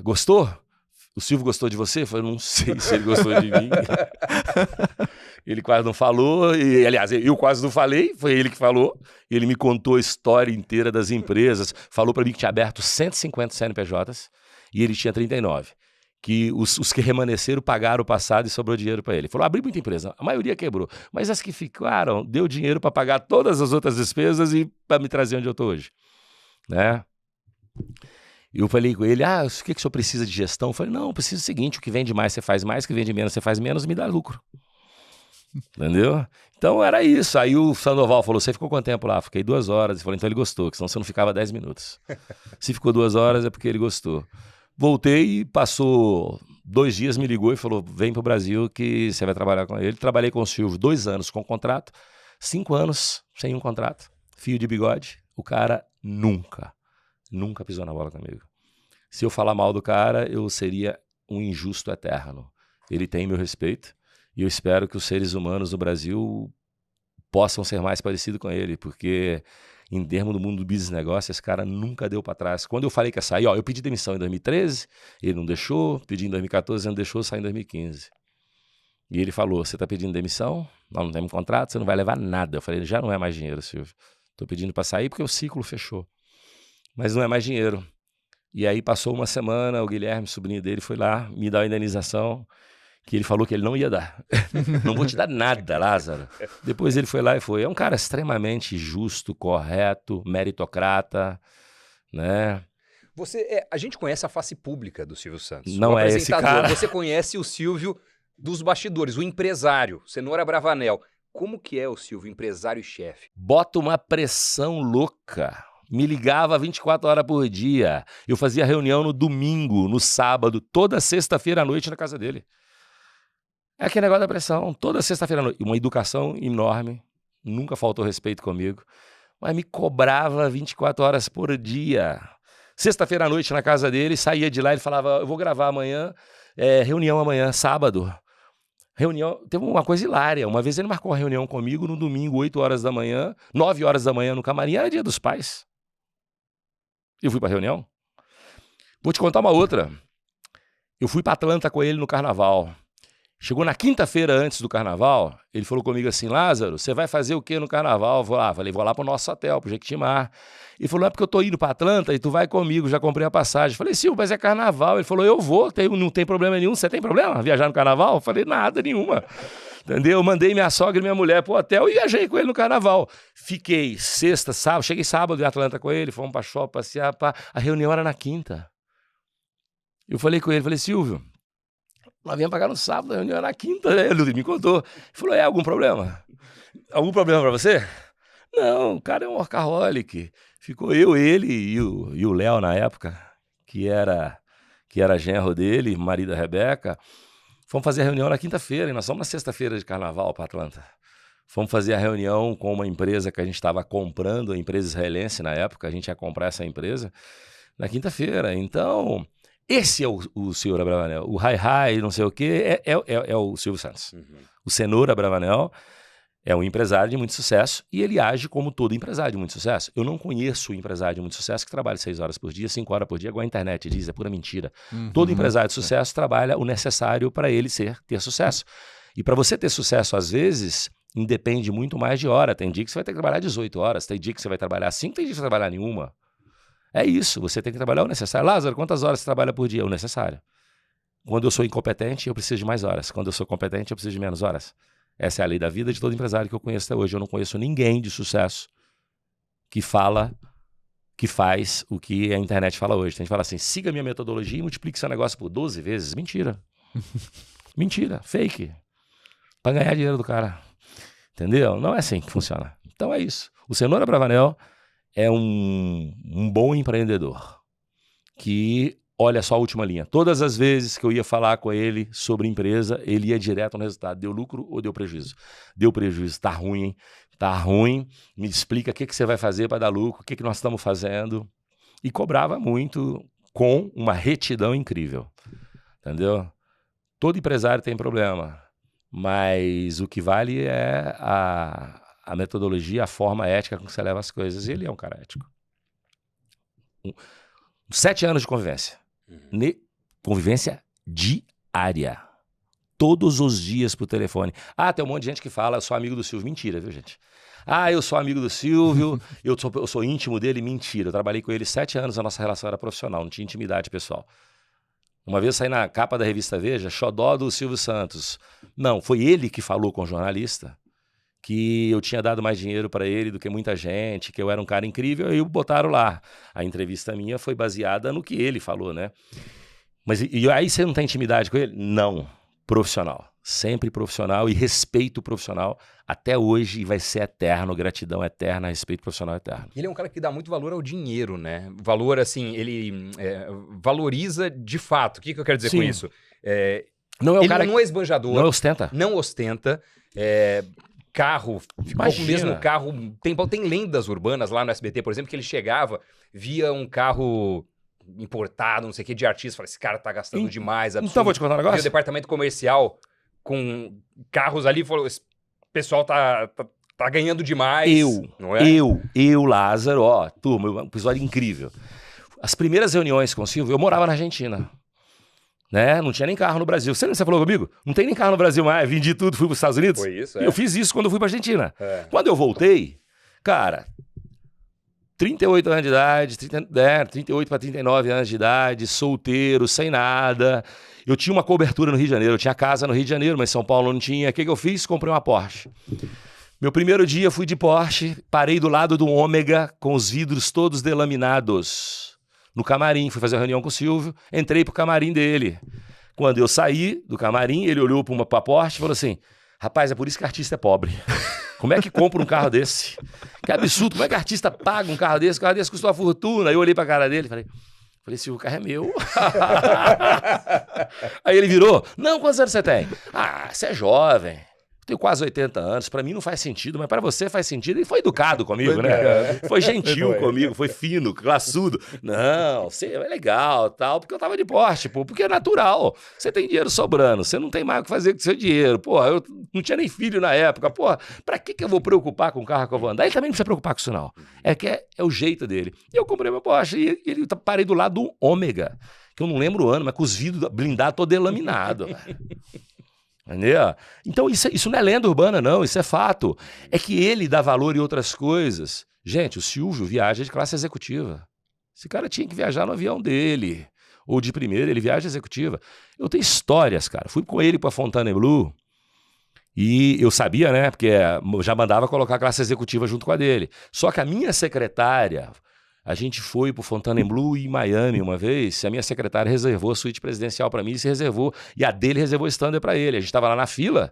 gostou? O Silvio gostou de você? Eu falei, não sei se ele gostou de mim. Ele quase não falou, e aliás, eu quase não falei, foi ele que falou. Ele me contou a história inteira das empresas, falou para mim que tinha aberto 150 CNPJs e ele tinha 39. Que os que remanesceram pagaram o passado e sobrou dinheiro para ele. Falou, abri muita empresa, a maioria quebrou, mas as que ficaram, deu dinheiro para pagar todas as outras despesas e para me trazer onde eu estou hoje. Né? E eu falei com ele, o que o senhor precisa de gestão? Eu falei, não, eu preciso do seguinte, o que vende mais você faz mais, o que vende menos você faz menos, me dá lucro. Entendeu? Então era isso. Aí o Sandoval falou, você ficou quanto tempo lá? Fiquei 2 horas. Ele falou, então ele gostou, que senão você não ficava 10 minutos. Se ficou 2 horas é porque ele gostou. Voltei e passou 2 dias, me ligou e falou, vem pro Brasil que você vai trabalhar com ele. Trabalhei com o Silvio 2 anos com contrato, 5 anos sem um contrato, fio de bigode. O cara nunca pisou na bola comigo. Se eu falar mal do cara, eu seria um injusto eterno. Ele tem meu respeito. E eu espero que os seres humanos do Brasil possam ser mais parecidos com ele, porque em termos do mundo do business negócio, esse cara nunca deu para trás. Quando eu falei que ia sair, eu pedi demissão em 2013, ele não deixou, pedi em 2014, ele não deixou, saí em 2015. E ele falou, você tá pedindo demissão? Nós não temos contrato, você não vai levar nada. Eu falei, já não é mais dinheiro, Silvio. Tô pedindo para sair porque o ciclo fechou. Mas não é mais dinheiro. E aí passou uma semana, o Guilherme, sobrinho dele, foi lá me dar uma indenização que ele falou que ele não ia dar. Não vou te dar nada, Lázaro. Depois ele foi lá e foi. É um cara extremamente justo, correto, meritocrata, né? A gente conhece a face pública do Silvio Santos. Não o é esse apresentador. cara. Você conhece o Silvio dos bastidores, o empresário, Cenoura Bravanel. Como que é o Silvio, empresário e chefe? Bota uma pressão louca. Me ligava 24 horas por dia. Eu fazia reunião no domingo, no sábado, toda sexta-feira à noite na casa dele. É aquele negócio da pressão, toda sexta-feira à noite. Uma educação enorme, nunca faltou respeito comigo, mas me cobrava 24 horas por dia. Sexta-feira à noite na casa dele, saía de lá, ele falava, eu vou gravar amanhã, reunião amanhã, sábado. Reunião, teve uma coisa hilária, uma vez ele marcou uma reunião comigo no domingo, 8 horas da manhã, 9 horas da manhã no camarim, era dia dos pais. Eu fui pra reunião. Vou te contar uma outra. Eu fui pra Atlanta com ele no carnaval. Chegou na quinta-feira antes do carnaval, ele falou comigo assim, Lázaro, você vai fazer o que no carnaval? Falei, vou lá pro nosso hotel, pro Jequitimar. Ele falou, é porque eu tô indo pra Atlanta e tu vai comigo, já comprei a passagem. Falei, Silvio, mas é carnaval. Ele falou, eu vou, não tem problema nenhum. Você tem problema viajar no carnaval? Falei, nada, nenhuma. Entendeu? Eu mandei minha sogra e minha mulher pro hotel e viajei com ele no carnaval. Fiquei sexta, sábado, cheguei sábado em Atlanta com ele, fomos pra shopping, passear, a reunião era na quinta. Eu falei com ele, falei, Silvio, nós viemos pagar no sábado, a reunião era na quinta, né? Ele me contou. Ele falou, algum problema? Algum problema pra você? Não, o cara é um workaholic. Ficou eu, ele e o Léo na época, que era genro dele, marido da Rebeca. Fomos fazer a reunião na quinta-feira, e nós fomos na sexta-feira de carnaval para Atlanta. Fomos fazer a reunião com uma empresa que a gente estava comprando, a empresa israelense na época, a gente ia comprar essa empresa na quinta-feira. Então, esse é o Cenoura Bravanel. O Hi-Hi, não sei o quê, é o Silvio Santos. Uhum. O Cenoura Bravanel é um empresário de muito sucesso e ele age como todo empresário de muito sucesso. Eu não conheço um empresário de muito sucesso que trabalha 6 horas por dia, 5 horas por dia, igual a internet diz, é pura mentira. Todo empresário de sucesso trabalha o necessário para ele ter sucesso. E para você ter sucesso, às vezes, independe muito mais de hora. Tem dia que você vai ter que trabalhar 18 horas, tem dia que você vai trabalhar 5, tem dia que você vai trabalhar nenhuma. É isso, você tem que trabalhar o necessário. Lázaro, quantas horas você trabalha por dia? O necessário. Quando eu sou incompetente, eu preciso de mais horas. Quando eu sou competente, eu preciso de menos horas. Essa é a lei da vida de todo empresário que eu conheço até hoje. Eu não conheço ninguém de sucesso que faz o que a internet fala hoje. Tem gente que fala assim, siga a minha metodologia e multiplique seu negócio por 12 vezes. Mentira. Mentira, fake. Para ganhar dinheiro do cara. Entendeu? Não é assim que funciona. Então é isso. O Cenoura Bravanel é um bom empreendedor que olha só a última linha. Todas as vezes que eu ia falar com ele sobre empresa, ele ia direto no resultado. Deu lucro ou deu prejuízo? Deu prejuízo. Tá ruim, hein? Tá ruim. Me explica o que você vai fazer para dar lucro, o que nós estamos fazendo. E cobrava muito com uma retidão incrível. Entendeu? Todo empresário tem problema, mas o que vale é a metodologia, a forma ética com que você leva as coisas. E ele é um cara ético. 7 anos de convivência. Convivência diária. Todos os dias por telefone. Tem um monte de gente que fala, eu sou amigo do Silvio. Mentira, viu, gente? Eu sou amigo do Silvio, eu sou íntimo dele. Mentira. Eu trabalhei com ele 7 anos, a nossa relação era profissional, não tinha intimidade pessoal. Uma vez eu saí na capa da revista Veja, xodó do Silvio Santos. Não, foi ele que falou com o jornalista que eu tinha dado mais dinheiro para ele do que muita gente, que eu era um cara incrível, e botaram lá. A entrevista minha foi baseada no que ele falou, né? Mas e aí você não tem intimidade com ele? Não. Profissional. Sempre profissional e respeito profissional até hoje e vai ser eterno. Gratidão eterna, respeito profissional eterno. Ele é um cara que dá muito valor ao dinheiro, né? Valor, assim, ele valoriza de fato. O que eu quero dizer com isso? Não é o cara não é esbanjador. Não ostenta. Não ostenta. Carro, ficou com o mesmo carro. Tem lendas urbanas lá no SBT, por exemplo, que ele chegava, via um carro importado, não sei o que, de artista, fala, esse cara tá gastando demais. Absurdo. Então vou te contar um negócio. Via o departamento comercial com carros ali, falou, esse pessoal tá ganhando demais. Não é? Eu, Lázaro, turma, um episódio incrível. As primeiras reuniões com o Silvio, eu morava na Argentina. Né? Não tinha nem carro no Brasil. Você falou comigo? Não tem nem carro no Brasil mais. Vendi tudo, fui para os Estados Unidos. Foi isso, Eu fiz isso quando eu fui para Argentina. É. Quando eu voltei, cara, 38 anos de idade, 38 para 39 anos de idade, solteiro, sem nada. Eu tinha uma cobertura no Rio de Janeiro, eu tinha casa no Rio de Janeiro, mas em São Paulo não tinha. O que eu fiz? Comprei uma Porsche. Meu primeiro dia fui de Porsche, parei do lado do Ômega com os vidros todos delaminados. No camarim, fui fazer uma reunião com o Silvio, entrei pro camarim dele. Quando eu saí do camarim, ele olhou pra Porsche e falou assim, rapaz, é por isso que artista é pobre. Como é que compra um carro desse? Que absurdo, como é que artista paga um carro desse? O carro desse custa uma fortuna. Aí eu olhei pra cara dele e falei, Silvio, o carro é meu. Aí ele virou, não, quantos anos você tem? Ah, você é jovem. Tenho quase 80 anos, pra mim não faz sentido, mas pra você faz sentido. Ele foi educado comigo, né? Foi gentil comigo, foi fino, classudo. Não, você é legal, tal, porque eu tava de Porsche, pô, porque é natural. Você tem dinheiro sobrando, você não tem mais o que fazer com o seu dinheiro. Pô, eu não tinha nem filho na época. Pô, pra que eu vou preocupar com o carro que eu vou andar? Ele também não precisa preocupar com isso, não. É que é o jeito dele. E eu comprei meu Porsche e ele parei do lado do Ômega, que eu não lembro o ano, mas com os vidros blindados todo delaminado. Entendeu? Então isso não é lenda urbana, não, isso é fato. É que ele dá valor em outras coisas. Gente, o Silvio viaja de classe executiva. Esse cara tinha que viajar no avião dele, ou de primeira, ele viaja executiva. Eu tenho histórias, cara. Fui com ele para Fontainebleau e eu sabia, né, porque já mandava colocar a classe executiva junto com a dele. Só que a minha secretária... A gente foi pro Fontainebleau em Miami uma vez, a minha secretária reservou a suíte presidencial para mim e se reservou, e a dele reservou standard para ele. A gente estava lá na fila,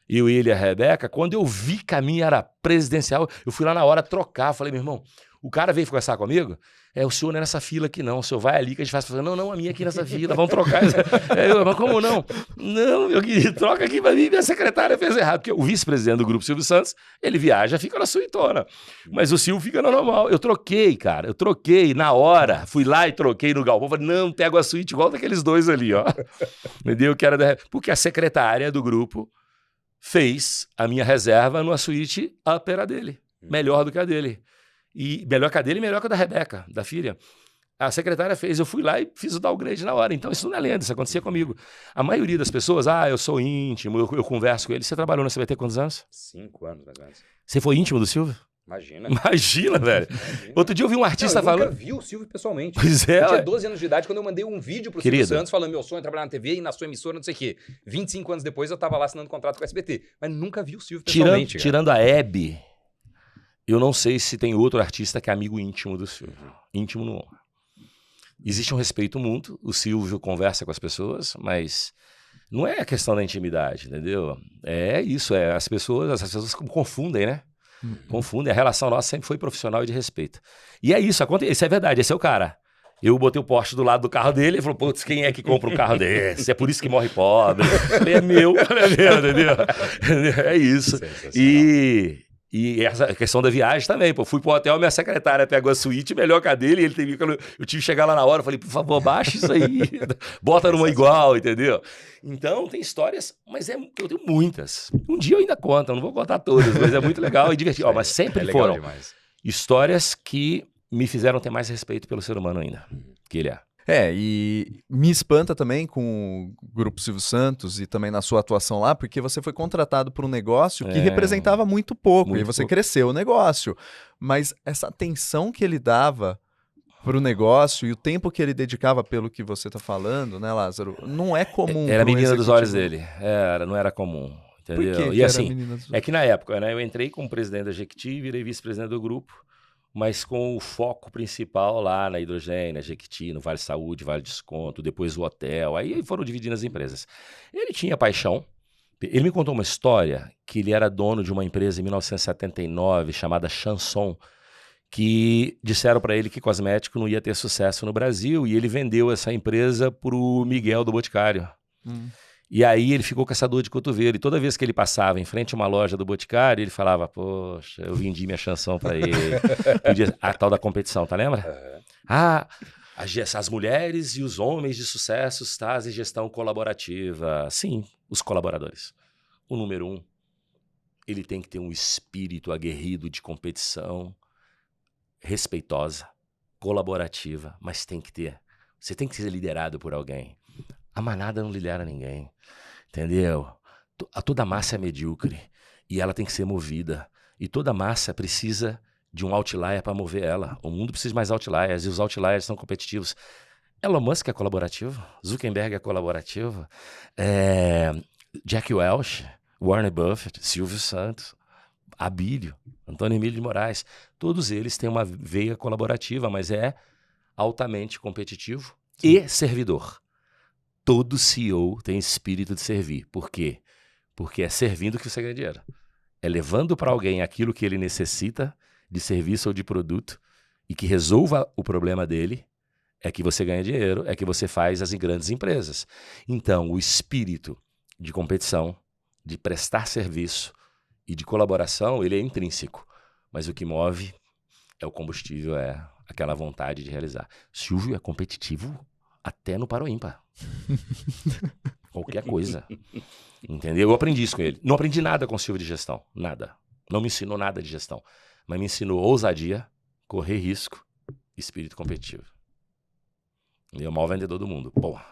eu, ele e a Rebeca, quando eu vi que a minha era presidencial, eu fui lá na hora trocar, falei, meu irmão, o cara veio conversar comigo, o senhor não é nessa fila aqui não, o senhor vai ali que a gente faz, não, a minha aqui nessa fila, vamos trocar. Mas como não? Não, meu querido, troca aqui pra mim, minha secretária fez errado, porque o vice-presidente do grupo, Silvio Santos, ele viaja, fica na suitona, mas o Silvio fica no normal. Eu troquei, cara, na hora, fui lá e troquei no galpão, falei, não, pego a suíte igual daqueles dois ali, ó. Entendeu? Porque a secretária do grupo fez a minha reserva numa suíte upper a dele, melhor do que a dele. E melhor que a dele e melhor que a da Rebeca, da filha. A secretária fez, eu fui lá e fiz o downgrade na hora. Então isso não é lenda, isso acontecia comigo. A maioria das pessoas, eu sou íntimo, eu converso com ele. Você trabalhou no CBT quantos anos? 5 anos, mais ou menos. Você foi íntimo do Silvio? Imagina. Imagina, velho. Imagina. Outro dia eu vi um artista falando... Eu nunca vi o Silvio pessoalmente. Pois é. Eu tinha 12 anos de idade quando eu mandei um vídeo pro Silvio Santos falando meu sonho é trabalhar na TV e na sua emissora, não sei o quê. 25 anos depois eu tava lá assinando contrato com o SBT. Mas nunca vi o Silvio pessoalmente. Tirando a Hebe... Eu não sei se tem outro artista que é amigo íntimo do Silvio. Íntimo não. Existe um respeito mútuo, o Silvio conversa com as pessoas, mas não é a questão da intimidade, entendeu? É isso, as pessoas confundem, né? Confundem, a relação nossa sempre foi profissional e de respeito. E é isso, isso é verdade, esse é o cara. Eu botei o Porsche do lado do carro dele e falou, putz, quem é que compra um carro desse? É por isso que morre pobre. Ele é meu, entendeu? É isso. E essa questão da viagem também, pô. Fui pro hotel, minha secretária pegou a suíte, melhor que a dele, eu tive que chegar lá na hora, falei, por favor, baixa isso aí, bota numa igual, entendeu? Então, tem histórias, mas eu tenho muitas. Um dia eu ainda conto, eu não vou contar todas, mas é muito legal e divertido. Mas sempre foram histórias que me fizeram ter mais respeito pelo ser humano ainda, que ele é. E me espanta também com o Grupo Silvio Santos e também na sua atuação lá, porque você foi contratado por um negócio que representava muito pouco, e você cresceu o negócio. Mas essa atenção que ele dava para o negócio e o tempo que ele dedicava pelo que você está falando, né, Lázaro, não é comum. Era a menina dos olhos dele, não era comum, entendeu? Por que e assim, é que na época, né, eu entrei como presidente da Jequiti, virei vice-presidente do grupo, mas com o foco principal lá na Hidrogênio, na Jequiti, no Vale Saúde, Vale Desconto, depois o hotel, aí foram dividindo as empresas. Ele tinha paixão, ele me contou uma história que ele era dono de uma empresa em 1979 chamada Chanson, que disseram para ele que cosmético não ia ter sucesso no Brasil, e ele vendeu essa empresa para o Miguel do Boticário. E aí ele ficou com essa dor de cotovelo. E toda vez que ele passava em frente a uma loja do Boticário, ele falava, poxa, eu vendi minha Chanson para ele. A tal da competição, tá, lembra? As mulheres e os homens de sucesso trazem gestão colaborativa. Sim, os colaboradores. O número 1, ele tem que ter um espírito aguerrido de competição, respeitosa, colaborativa, mas tem que ter. Você tem que ser liderado por alguém. A manada não lidera ninguém, entendeu? Toda massa é medíocre e ela tem que ser movida. E toda massa precisa de um outlier para mover ela. O mundo precisa de mais outliers e os outliers são competitivos. Elon Musk é colaborativo, Zuckerberg é colaborativo, Jack Welch, Warren Buffett, Silvio Santos, Abílio, Antônio Emílio de Moraes. Todos eles têm uma veia colaborativa, mas é altamente competitivo e servidor. Todo CEO tem espírito de servir. Por quê? Porque é servindo que você ganha dinheiro. É levando para alguém aquilo que ele necessita de serviço ou de produto e que resolva o problema dele, é que você ganha dinheiro, é que você faz as grandes empresas. Então, o espírito de competição, de prestar serviço e de colaboração, ele é intrínseco. Mas o que move é o combustível, é aquela vontade de realizar. Silvio é competitivo até no Paro Ímpar. Qualquer coisa. Entendeu? Eu aprendi isso com ele. Não aprendi nada com o Silvio de gestão. Nada. Não me ensinou nada de gestão. Mas me ensinou ousadia, correr risco e espírito competitivo. Ele é o maior vendedor do mundo. Porra.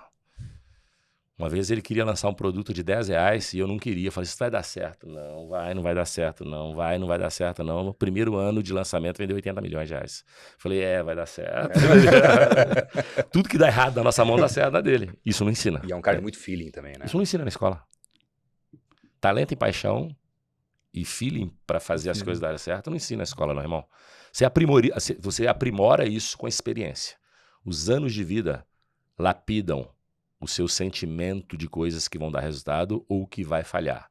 Uma vez ele queria lançar um produto de R$10 e eu não queria. Eu falei, isso vai dar certo. Não vai dar certo. Não vai dar certo. Não. No primeiro ano de lançamento vendeu R$80 milhões. Falei, vai dar certo. Tudo que dá errado na nossa mão dá certo na dele. Isso não ensina. E é um cara de muito feeling também, né? Isso não ensina na escola. Talento e paixão e feeling para fazer as coisas darem certo não ensina na escola, não, irmão. Você aprimora isso com a experiência. Os anos de vida lapidam o seu sentimento de coisas que vão dar resultado ou que vai falhar.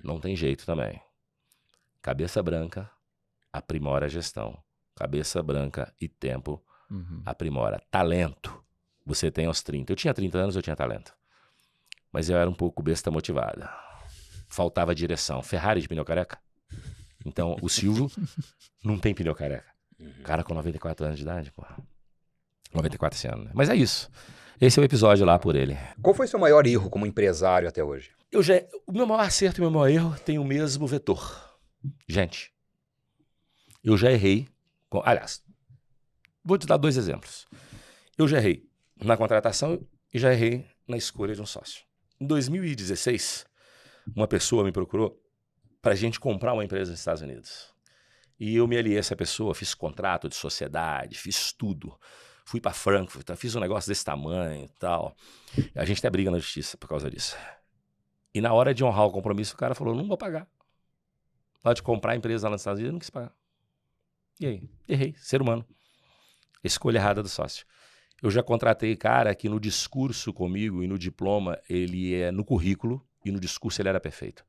Não tem jeito também. Cabeça branca aprimora a gestão. Cabeça branca e tempo aprimora. Talento você tem aos 30. Eu tinha 30 anos, eu tinha talento. Mas eu era um pouco besta motivada. Faltava direção. Ferrari de pneu careca. Então, o Silvio não tem pneu careca. Cara com 94 anos de idade, pô. 94 esse ano, né? Mas é isso. Esse é o episódio lá por ele. Qual foi o seu maior erro como empresário até hoje? O meu maior acerto e o meu maior erro tem o mesmo vetor. Gente, eu já errei. Aliás, vou te dar 2 exemplos. Eu já errei na contratação e já errei na escolha de um sócio. Em 2016, uma pessoa me procurou para a gente comprar uma empresa nos Estados Unidos. E eu me aliei a essa pessoa, fiz contrato de sociedade, fiz tudo. Fui para Frankfurt, fiz um negócio desse tamanho e tal. A gente até briga na justiça por causa disso. E na hora de honrar o compromisso, o cara falou, não vou pagar. Na hora de comprar a empresa lá nos Estados Unidos, eu não quis pagar. E aí? Errei, ser humano. Escolha errada do sócio. Eu já contratei cara que no discurso comigo e no diploma, ele é no currículo e no discurso ele era perfeito.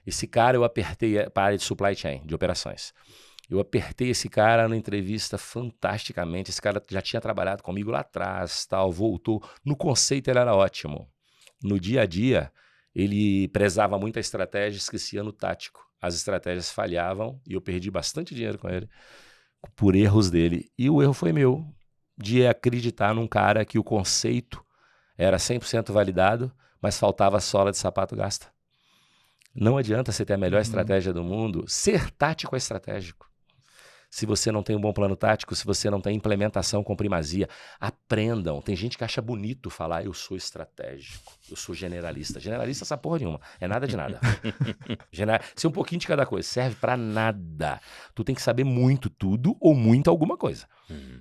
Esse cara eu apertei para a área de supply chain, de operações. Eu apertei esse cara na entrevista fantasticamente. Esse cara já tinha trabalhado comigo lá atrás, tal, voltou. No conceito ele era ótimo. No dia a dia, ele prezava muito a estratégia, esquecia no tático. As estratégias falhavam e eu perdi bastante dinheiro com ele por erros dele. E o erro foi meu, de acreditar num cara que o conceito era 100% validado, mas faltava sola de sapato gasta. Não adianta você ter a melhor estratégia do mundo. Ser tático é estratégico. Se você não tem um bom plano tático, se você não tem implementação com primazia, aprendam. Tem gente que acha bonito falar, eu sou estratégico, eu sou generalista. Generalista essa porra nenhuma, é nada de nada. Ser um pouquinho de cada coisa, serve pra nada. Tu tem que saber muito tudo ou muito alguma coisa.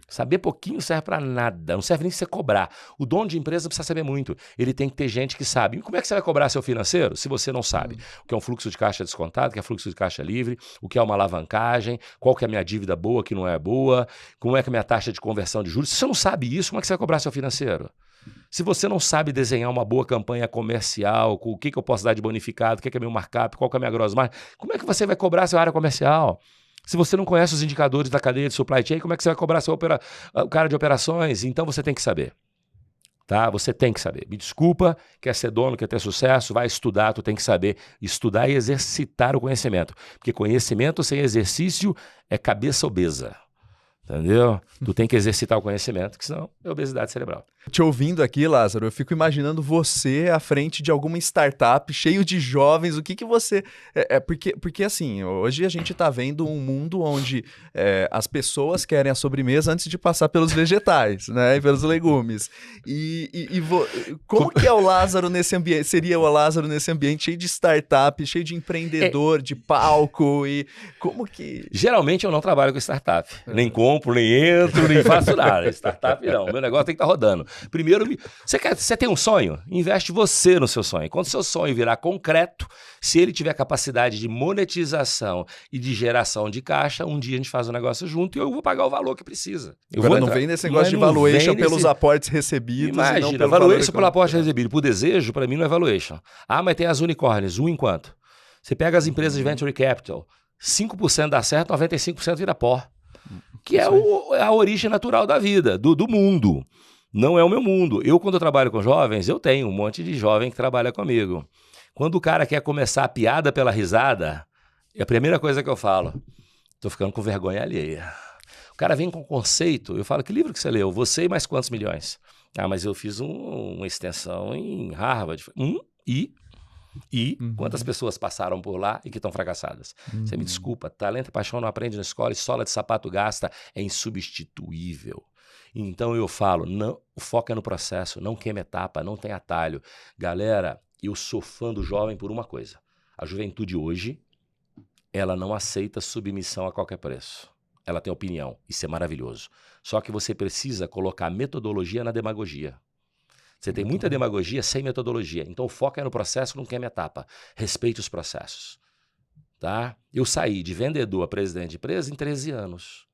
Saber pouquinho serve pra nada, não serve nem se você cobrar. O dono de empresa precisa saber muito. Ele tem que ter gente que sabe. E como é que você vai cobrar seu financeiro se você não sabe? O que é um fluxo de caixa descontado, o que é fluxo de caixa livre, o que é uma alavancagem, qual que é a minha dívida boa, que não é boa, como é que é a minha taxa de conversão de juros. Se você não sabe isso, como é que você vai cobrar seu financeiro? Se você não sabe desenhar uma boa campanha comercial, com o que eu posso dar de bonificado, o que é meu markup, qual que é a minha gross margin, como é que você vai cobrar sua área comercial? Se você não conhece os indicadores da cadeia de supply chain, como é que você vai cobrar o cara de operações? Então você tem que saber. Tá? Você tem que saber. Me desculpa, quer ser dono, quer ter sucesso, vai estudar, tu tem que saber estudar e exercitar o conhecimento. Porque conhecimento sem exercício é cabeça obesa. Entendeu? Tu tem que exercitar o conhecimento, que senão é obesidade cerebral. Te ouvindo aqui, Lázaro, eu fico imaginando você à frente de alguma startup cheio de jovens. O que que você... Porque assim, hoje a gente tá vendo um mundo onde as pessoas querem a sobremesa antes de passar pelos vegetais, né? E pelos legumes. Como que é o Lázaro nesse ambiente? Seria o Lázaro nesse ambiente cheio de startup, cheio de empreendedor, de palco e... Como que... Geralmente eu não trabalho com startup. Nem compro, nem entro, nem faço nada. Startup não. Meu negócio tem que estar rodando. Primeiro, você tem um sonho? Investe você no seu sonho. Quando seu sonho virar concreto, se ele tiver capacidade de monetização e de geração de caixa, um dia a gente faz o negócio junto e eu vou pagar o valor que precisa. Agora não vem nesse negócio de valuation pelos aportes recebidos. Imagina, valuation pelo aporte recebido. Por desejo, para mim não é valuation. Ah, mas tem as unicórnios. Um enquanto. Você pega as empresas de venture capital, 5% dá certo, 95% vira pó. Que é a origem natural da vida, do mundo. Não é o meu mundo. Quando eu trabalho com jovens, eu tenho um monte de jovem que trabalha comigo. Quando o cara quer começar a piada pela risada, é a primeira coisa que eu falo, tô ficando com vergonha alheia. O cara vem com conceito, eu falo, que livro que você leu? Você e mais quantos milhões? Ah, mas eu fiz uma extensão em Harvard. Quantas pessoas passaram por lá e que estão fracassadas? Você me desculpa, talento e paixão não aprende na escola e sola de sapato gasta, é insubstituível. Então eu falo, não, o foco é no processo, não queima etapa, não tem atalho. Galera, eu sou fã do jovem por uma coisa. A juventude hoje, ela não aceita submissão a qualquer preço. Ela tem opinião, isso é maravilhoso. Só que você precisa colocar metodologia na demagogia. Você tem muita demagogia sem metodologia. Então o foco é no processo, não queima etapa. Respeite os processos. Tá? Eu saí de vendedor a presidente de empresa em 13 anos.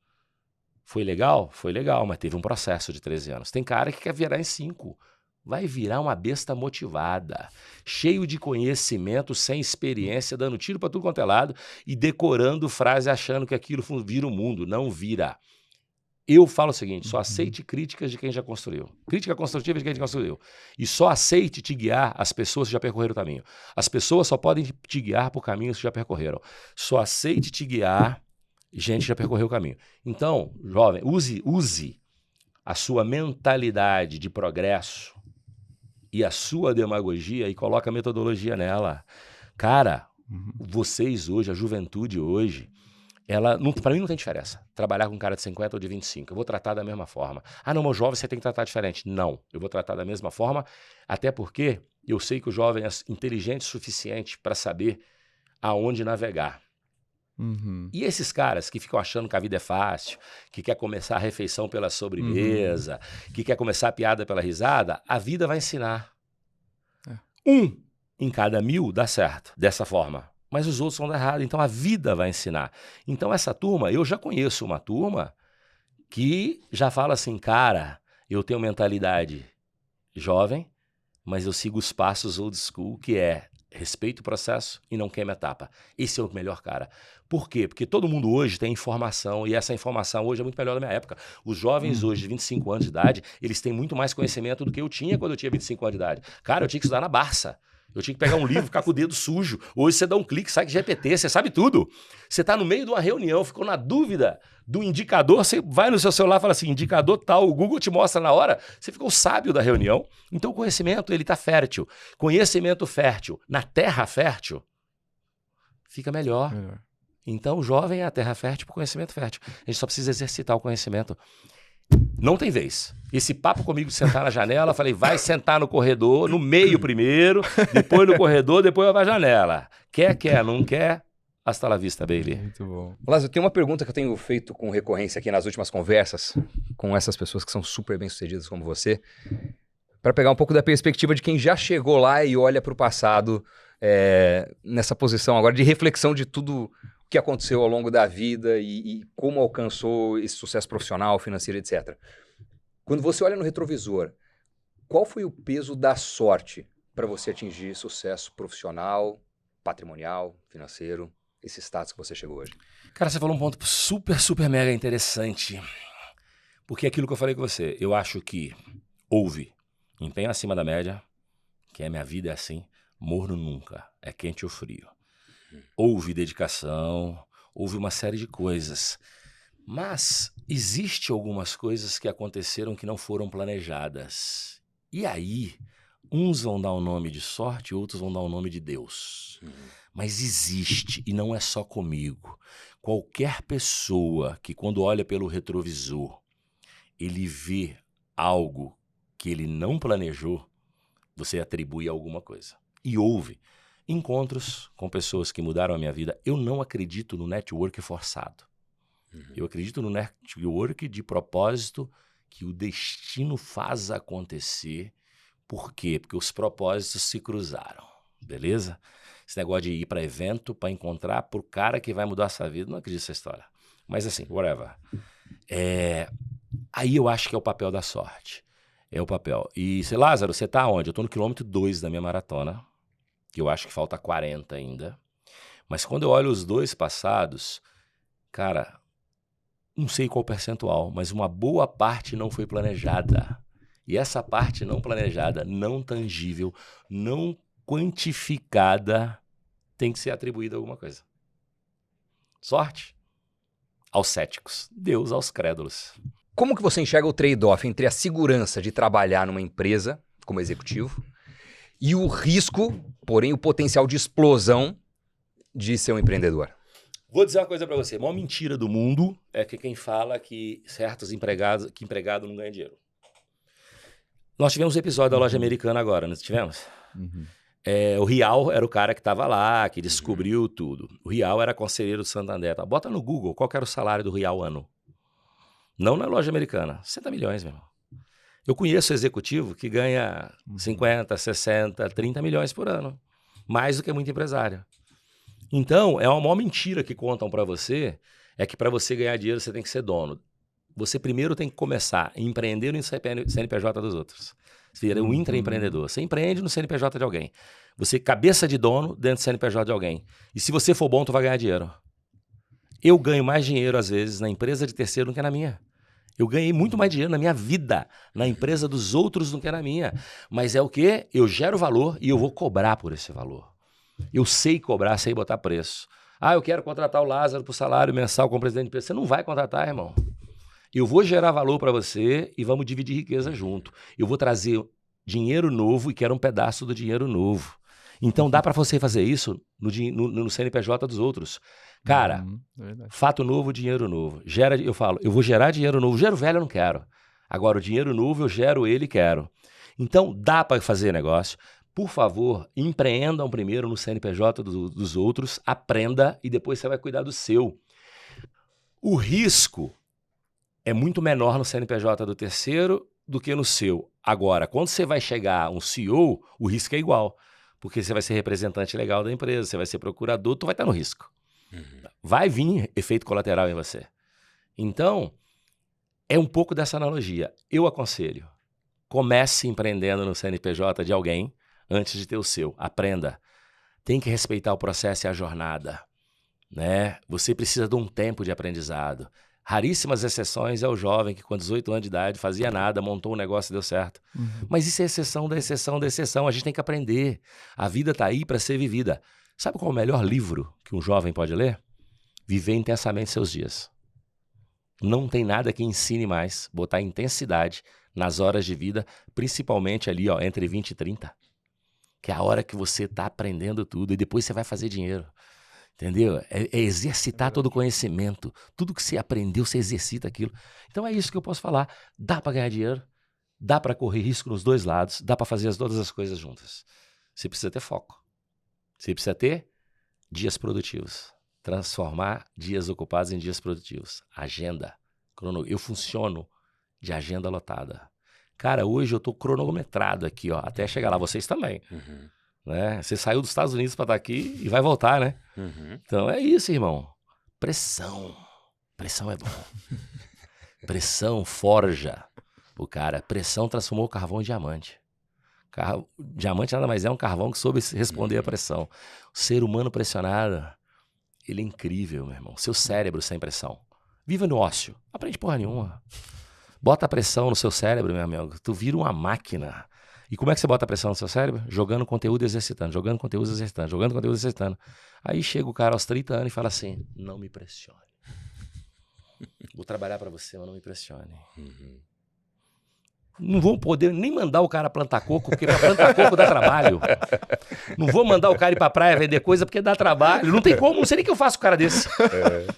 Foi legal? Foi legal, mas teve um processo de 13 anos. Tem cara que quer virar em 5. Vai virar uma besta motivada, cheio de conhecimento, sem experiência, dando tiro para tudo quanto é lado e decorando frase achando que aquilo vira o mundo. Não vira. Eu falo o seguinte, só aceite críticas de quem já construiu. Crítica construtiva de quem já construiu. E só aceite te guiar as pessoas que já percorreram o caminho. As pessoas só podem te guiar por caminhos que já percorreram. Só aceite te guiar gente que já percorreu o caminho. Então, jovem, use a sua mentalidade de progresso e a sua demagogia e coloca a metodologia nela. Cara, vocês hoje, a juventude hoje, para mim não tem diferença. Trabalhar com um cara de 50 ou de 25. Eu vou tratar da mesma forma. Ah, não, meu jovem você tem que tratar diferente. Não, eu vou tratar da mesma forma, até porque eu sei que o jovem é inteligente o suficiente para saber aonde navegar. E esses caras que ficam achando que a vida é fácil, que quer começar a refeição pela sobremesa, que quer começar a piada pela risada, a vida vai ensinar. 1 em cada 1000 dá certo, dessa forma. Mas os outros vão dar errado, então a vida vai ensinar. Então essa turma, eu já conheço uma turma que já fala assim, cara, eu tenho mentalidade jovem, mas eu sigo os passos old school, que é respeito o processo e não queima etapa. Esse é o melhor cara. Por quê? Porque todo mundo hoje tem informação e essa informação hoje é muito melhor da minha época. Os jovens hoje de 25 anos de idade, eles têm muito mais conhecimento do que eu tinha quando eu tinha 25 anos de idade. Cara, eu tinha que estudar na Barça. Eu tinha que pegar um livro, ficar com o dedo sujo. Hoje você dá um clique, sai de GPT, você sabe tudo. Você está no meio de uma reunião, ficou na dúvida do indicador, você vai no seu celular e fala assim, indicador tal, o Google te mostra na hora, você ficou sábio da reunião. Então o conhecimento, ele está fértil. Conhecimento fértil na terra fértil, fica melhor. Então o jovem é a terra fértil para o conhecimento fértil. A gente só precisa exercitar o conhecimento. Não tem vez. Esse papo comigo de sentar na janela, falei, vai sentar no corredor, no meio primeiro, depois no corredor, depois vai à janela. Quer, não quer, hasta la vista, baby. Muito bom. Lázaro, tem uma pergunta que eu tenho feito com recorrência aqui nas últimas conversas com essas pessoas que são super bem-sucedidas como você, para pegar um pouco da perspectiva de quem já chegou lá e olha para o passado nessa posição agora de reflexão de tudo o que aconteceu ao longo da vida e como alcançou esse sucesso profissional, financeiro, etc. Quando você olha no retrovisor, qual foi o peso da sorte para você atingir sucesso profissional, patrimonial, financeiro, esse status que você chegou hoje? Cara, você falou um ponto super, super mega interessante. Porque é aquilo que eu falei com você, eu acho que houve empenho acima da média, que a minha vida é assim, morno nunca, é quente ou frio. Houve dedicação, houve uma série de coisas. Mas existe algumas coisas que aconteceram que não foram planejadas. E aí, uns vão dar o nome de sorte, outros vão dar o nome de Deus. Mas existe, e não é só comigo. Qualquer pessoa que quando olha pelo retrovisor, ele vê algo que ele não planejou, você atribui a alguma coisa. E houve encontros com pessoas que mudaram a minha vida. Eu não acredito no network forçado. Eu acredito no network de propósito que o destino faz acontecer. Por quê? Porque os propósitos se cruzaram, beleza? Esse negócio de ir para evento para encontrar pro cara que vai mudar a sua vida, não acredito nessa história. Mas assim, whatever. Aí eu acho que é o papel da sorte. É o papel. E, Lázaro, você tá onde? Eu tô no quilômetro 2 da minha maratona, que eu acho que falta 40 ainda. Mas quando eu olho os 2 passados, cara, não sei qual percentual, mas uma boa parte não foi planejada. E essa parte não planejada, não tangível, não quantificada, tem que ser atribuída a alguma coisa. Sorte aos céticos, Deus aos crédulos. Como que você enxerga o trade-off entre a segurança de trabalhar numa empresa como executivo e o risco, porém o potencial de explosão de ser um empreendedor? Vou dizer uma coisa pra você, a maior mentira do mundo é que quem fala que empregado não ganha dinheiro. Nós tivemos um episódio da loja americana agora, não tivemos? O Rial era o cara que estava lá, que descobriu tudo. O Rial era conselheiro do Santander. Tá? Bota no Google qual que era o salário do Rial ano. Não na loja americana, 60 milhões, meu irmão. Eu conheço executivo que ganha 50, 60, 30 milhões por ano. Mais do que muito empresário. Então, é uma maior mentira que contam para você, é que para você ganhar dinheiro você tem que ser dono. Você primeiro tem que começar a empreender no CNPJ dos outros. Você vira um intraempreendedor. Você empreende no CNPJ de alguém. Você cabeça de dono dentro do CNPJ de alguém. E se você for bom, tu vai ganhar dinheiro. Eu ganho mais dinheiro, às vezes, na empresa de terceiro do que na minha. Eu ganhei muito mais dinheiro na minha vida, na empresa dos outros do que na minha. Mas é o quê? Eu gero valor e eu vou cobrar por esse valor. Eu sei cobrar, sei botar preço. Eu quero contratar o Lázaro por salário mensal como presidente de empresa. Você não vai contratar, irmão. Eu vou gerar valor para você e vamos dividir riqueza junto. Eu vou trazer dinheiro novo e quero um pedaço do dinheiro novo. Então dá para você fazer isso no CNPJ dos outros. Cara, fato novo, dinheiro novo. Eu falo, eu vou gerar dinheiro novo. Dinheiro velho eu não quero. Agora, o dinheiro novo eu gero ele e quero. Então dá para fazer negócio. Por favor, empreendam primeiro no CNPJ dos outros, aprenda e depois você vai cuidar do seu. O risco é muito menor no CNPJ do terceiro do que no seu. Agora, quando você vai chegar um CEO, o risco é igual. Porque você vai ser representante legal da empresa, você vai ser procurador, tu vai estar no risco. Vai vir efeito colateral em você. Então, é um pouco dessa analogia. Eu aconselho, comece empreendendo no CNPJ de alguém antes de ter o seu. Aprenda. Tem que respeitar o processo e a jornada. Né? Você precisa de um tempo de aprendizado. Raríssimas exceções é o jovem que com 18 anos de idade fazia nada, montou um negócio e deu certo. Mas isso é exceção da exceção da exceção. A gente tem que aprender. A vida está aí para ser vivida. Sabe qual é o melhor livro que um jovem pode ler? Viver intensamente seus dias. Não tem nada que ensine mais botar intensidade nas horas de vida, principalmente ali, entre 20 e 30. Que é a hora que você está aprendendo tudo e depois você vai fazer dinheiro. Entendeu? É exercitar todo o conhecimento. Tudo que você aprendeu, você exercita aquilo. Então é isso que eu posso falar. Dá para ganhar dinheiro, dá para correr risco nos dois lados, dá para fazer todas as coisas juntas. Você precisa ter foco. Você precisa ter dias produtivos. Transformar dias ocupados em dias produtivos. Agenda. Eu funciono de agenda lotada. Cara, hoje eu tô cronometrado aqui, até chegar lá. Vocês também. Né? Você saiu dos Estados Unidos para estar aqui e vai voltar, né? Então é isso, irmão. Pressão. Pressão é bom. Pressão forja o cara. Pressão transformou o carvão em diamante. Diamante nada mais é um carvão que soube responder à pressão. O ser humano pressionado, ele é incrível, meu irmão. Seu cérebro sem pressão. Viva no ócio. Não aprende porra nenhuma. Bota a pressão no seu cérebro, meu amigo. Tu vira uma máquina. E como é que você bota a pressão no seu cérebro? Jogando conteúdo e exercitando, jogando conteúdo e exercitando, jogando conteúdo e exercitando. Aí chega o cara aos 30 anos e fala assim, não me pressione. Vou trabalhar para você, mas não me impressione. Não vou poder nem mandar o cara plantar coco, porque pra plantar coco dá trabalho. Não vou mandar o cara ir pra praia vender coisa, porque dá trabalho. Não tem como, não sei nem o que eu faço com o cara desse.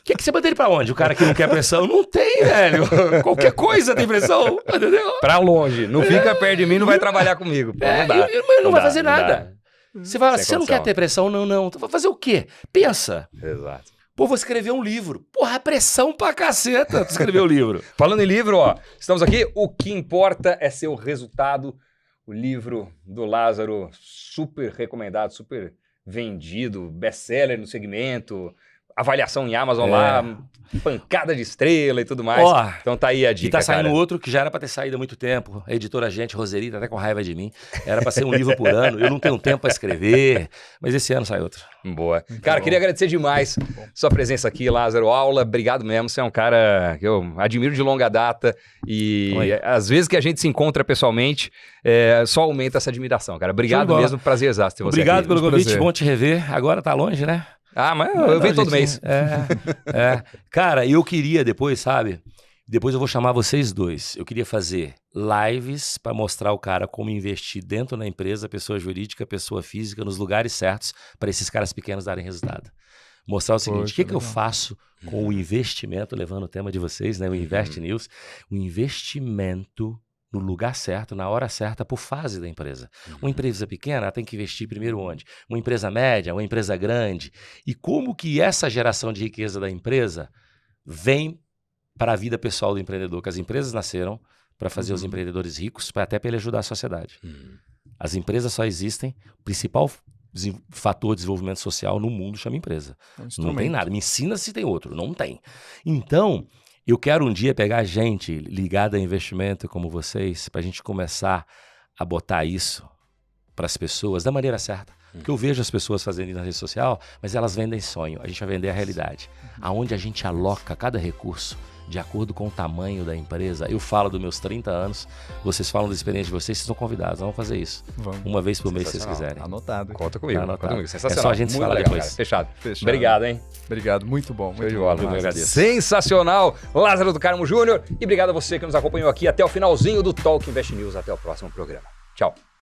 Que você manda ele pra onde? O cara que não quer pressão? Não tem, velho. Qualquer coisa tem pressão, entendeu? Pra longe. Não fica perto de mim, não vai trabalhar comigo. Pô, não dá. Mas não vai fazer nada. Você fala, você não quer ter pressão? Não. Vai fazer o quê? Pensa. Exato. Pô, vou escrever um livro. Porra, pressão pra caceta tu escrever o livro. Falando em livro, ó, estamos aqui. O que importa é seu resultado. O livro do Lázaro, super recomendado, super vendido, best-seller no segmento, avaliação em Amazon lá, pancada de estrela e tudo mais. Ó, então tá aí a dica, e tá saindo cara. outro que já era pra ter saído há muito tempo. A editora Gente, Roseri, tá até com raiva de mim. Era pra ser um livro por ano. Eu não tenho tempo pra escrever, mas esse ano sai outro. Boa. Cara, queria agradecer demais sua presença aqui, Lázaro. Aula, obrigado mesmo. Você é um cara que eu admiro de longa data e às vezes que a gente se encontra pessoalmente, só aumenta essa admiração, cara. Obrigado mesmo, prazerzaço ter você Obrigado aqui. pelo convite, prazer. bom te rever. Agora tá longe, né? Ah, mas eu venho todo mês. Cara, eu queria depois, sabe? Depois eu vou chamar vocês dois. Eu queria fazer lives para mostrar o cara como investir dentro da empresa, pessoa jurídica, pessoa física, nos lugares certos para esses caras pequenos darem resultado. Mostrar o seguinte, o que eu faço com o investimento, levando o tema de vocês, né? O Invest News, o investimento no lugar certo, na hora certa, por fase da empresa. Uma empresa pequena ela tem que investir primeiro onde? Uma empresa média, uma empresa grande. E como que essa geração de riqueza da empresa vem para a vida pessoal do empreendedor? Que as empresas nasceram para fazer os empreendedores ricos, até para ele ajudar a sociedade. As empresas só existem, o principal fator de desenvolvimento social no mundo chama empresa. Não tem nada. Me ensina se tem outro. Não tem. Então, eu quero um dia pegar gente ligada a investimento como vocês, para a gente começar a botar isso para as pessoas da maneira certa. Porque eu vejo as pessoas fazendo isso na rede social, mas elas vendem sonho. A gente vai vender a realidade. Aonde a gente aloca cada recurso de acordo com o tamanho da empresa. Eu falo dos meus 30 anos, vocês falam da experiência de vocês estão convidados. Vamos fazer isso. Uma vez por mês, se vocês quiserem. Anotado. Conta comigo. Anotado. Conta comigo. Sensacional. É só a gente se Muito falar legal, depois. Cara. Fechado. Fechado. Obrigado, hein? Obrigado, muito bom. Show de bola. Eu agradeço. Sensacional. Lázaro do Carmo Júnior. E obrigado a você que nos acompanhou aqui até o finalzinho do Talk Invest News. Até o próximo programa. Tchau.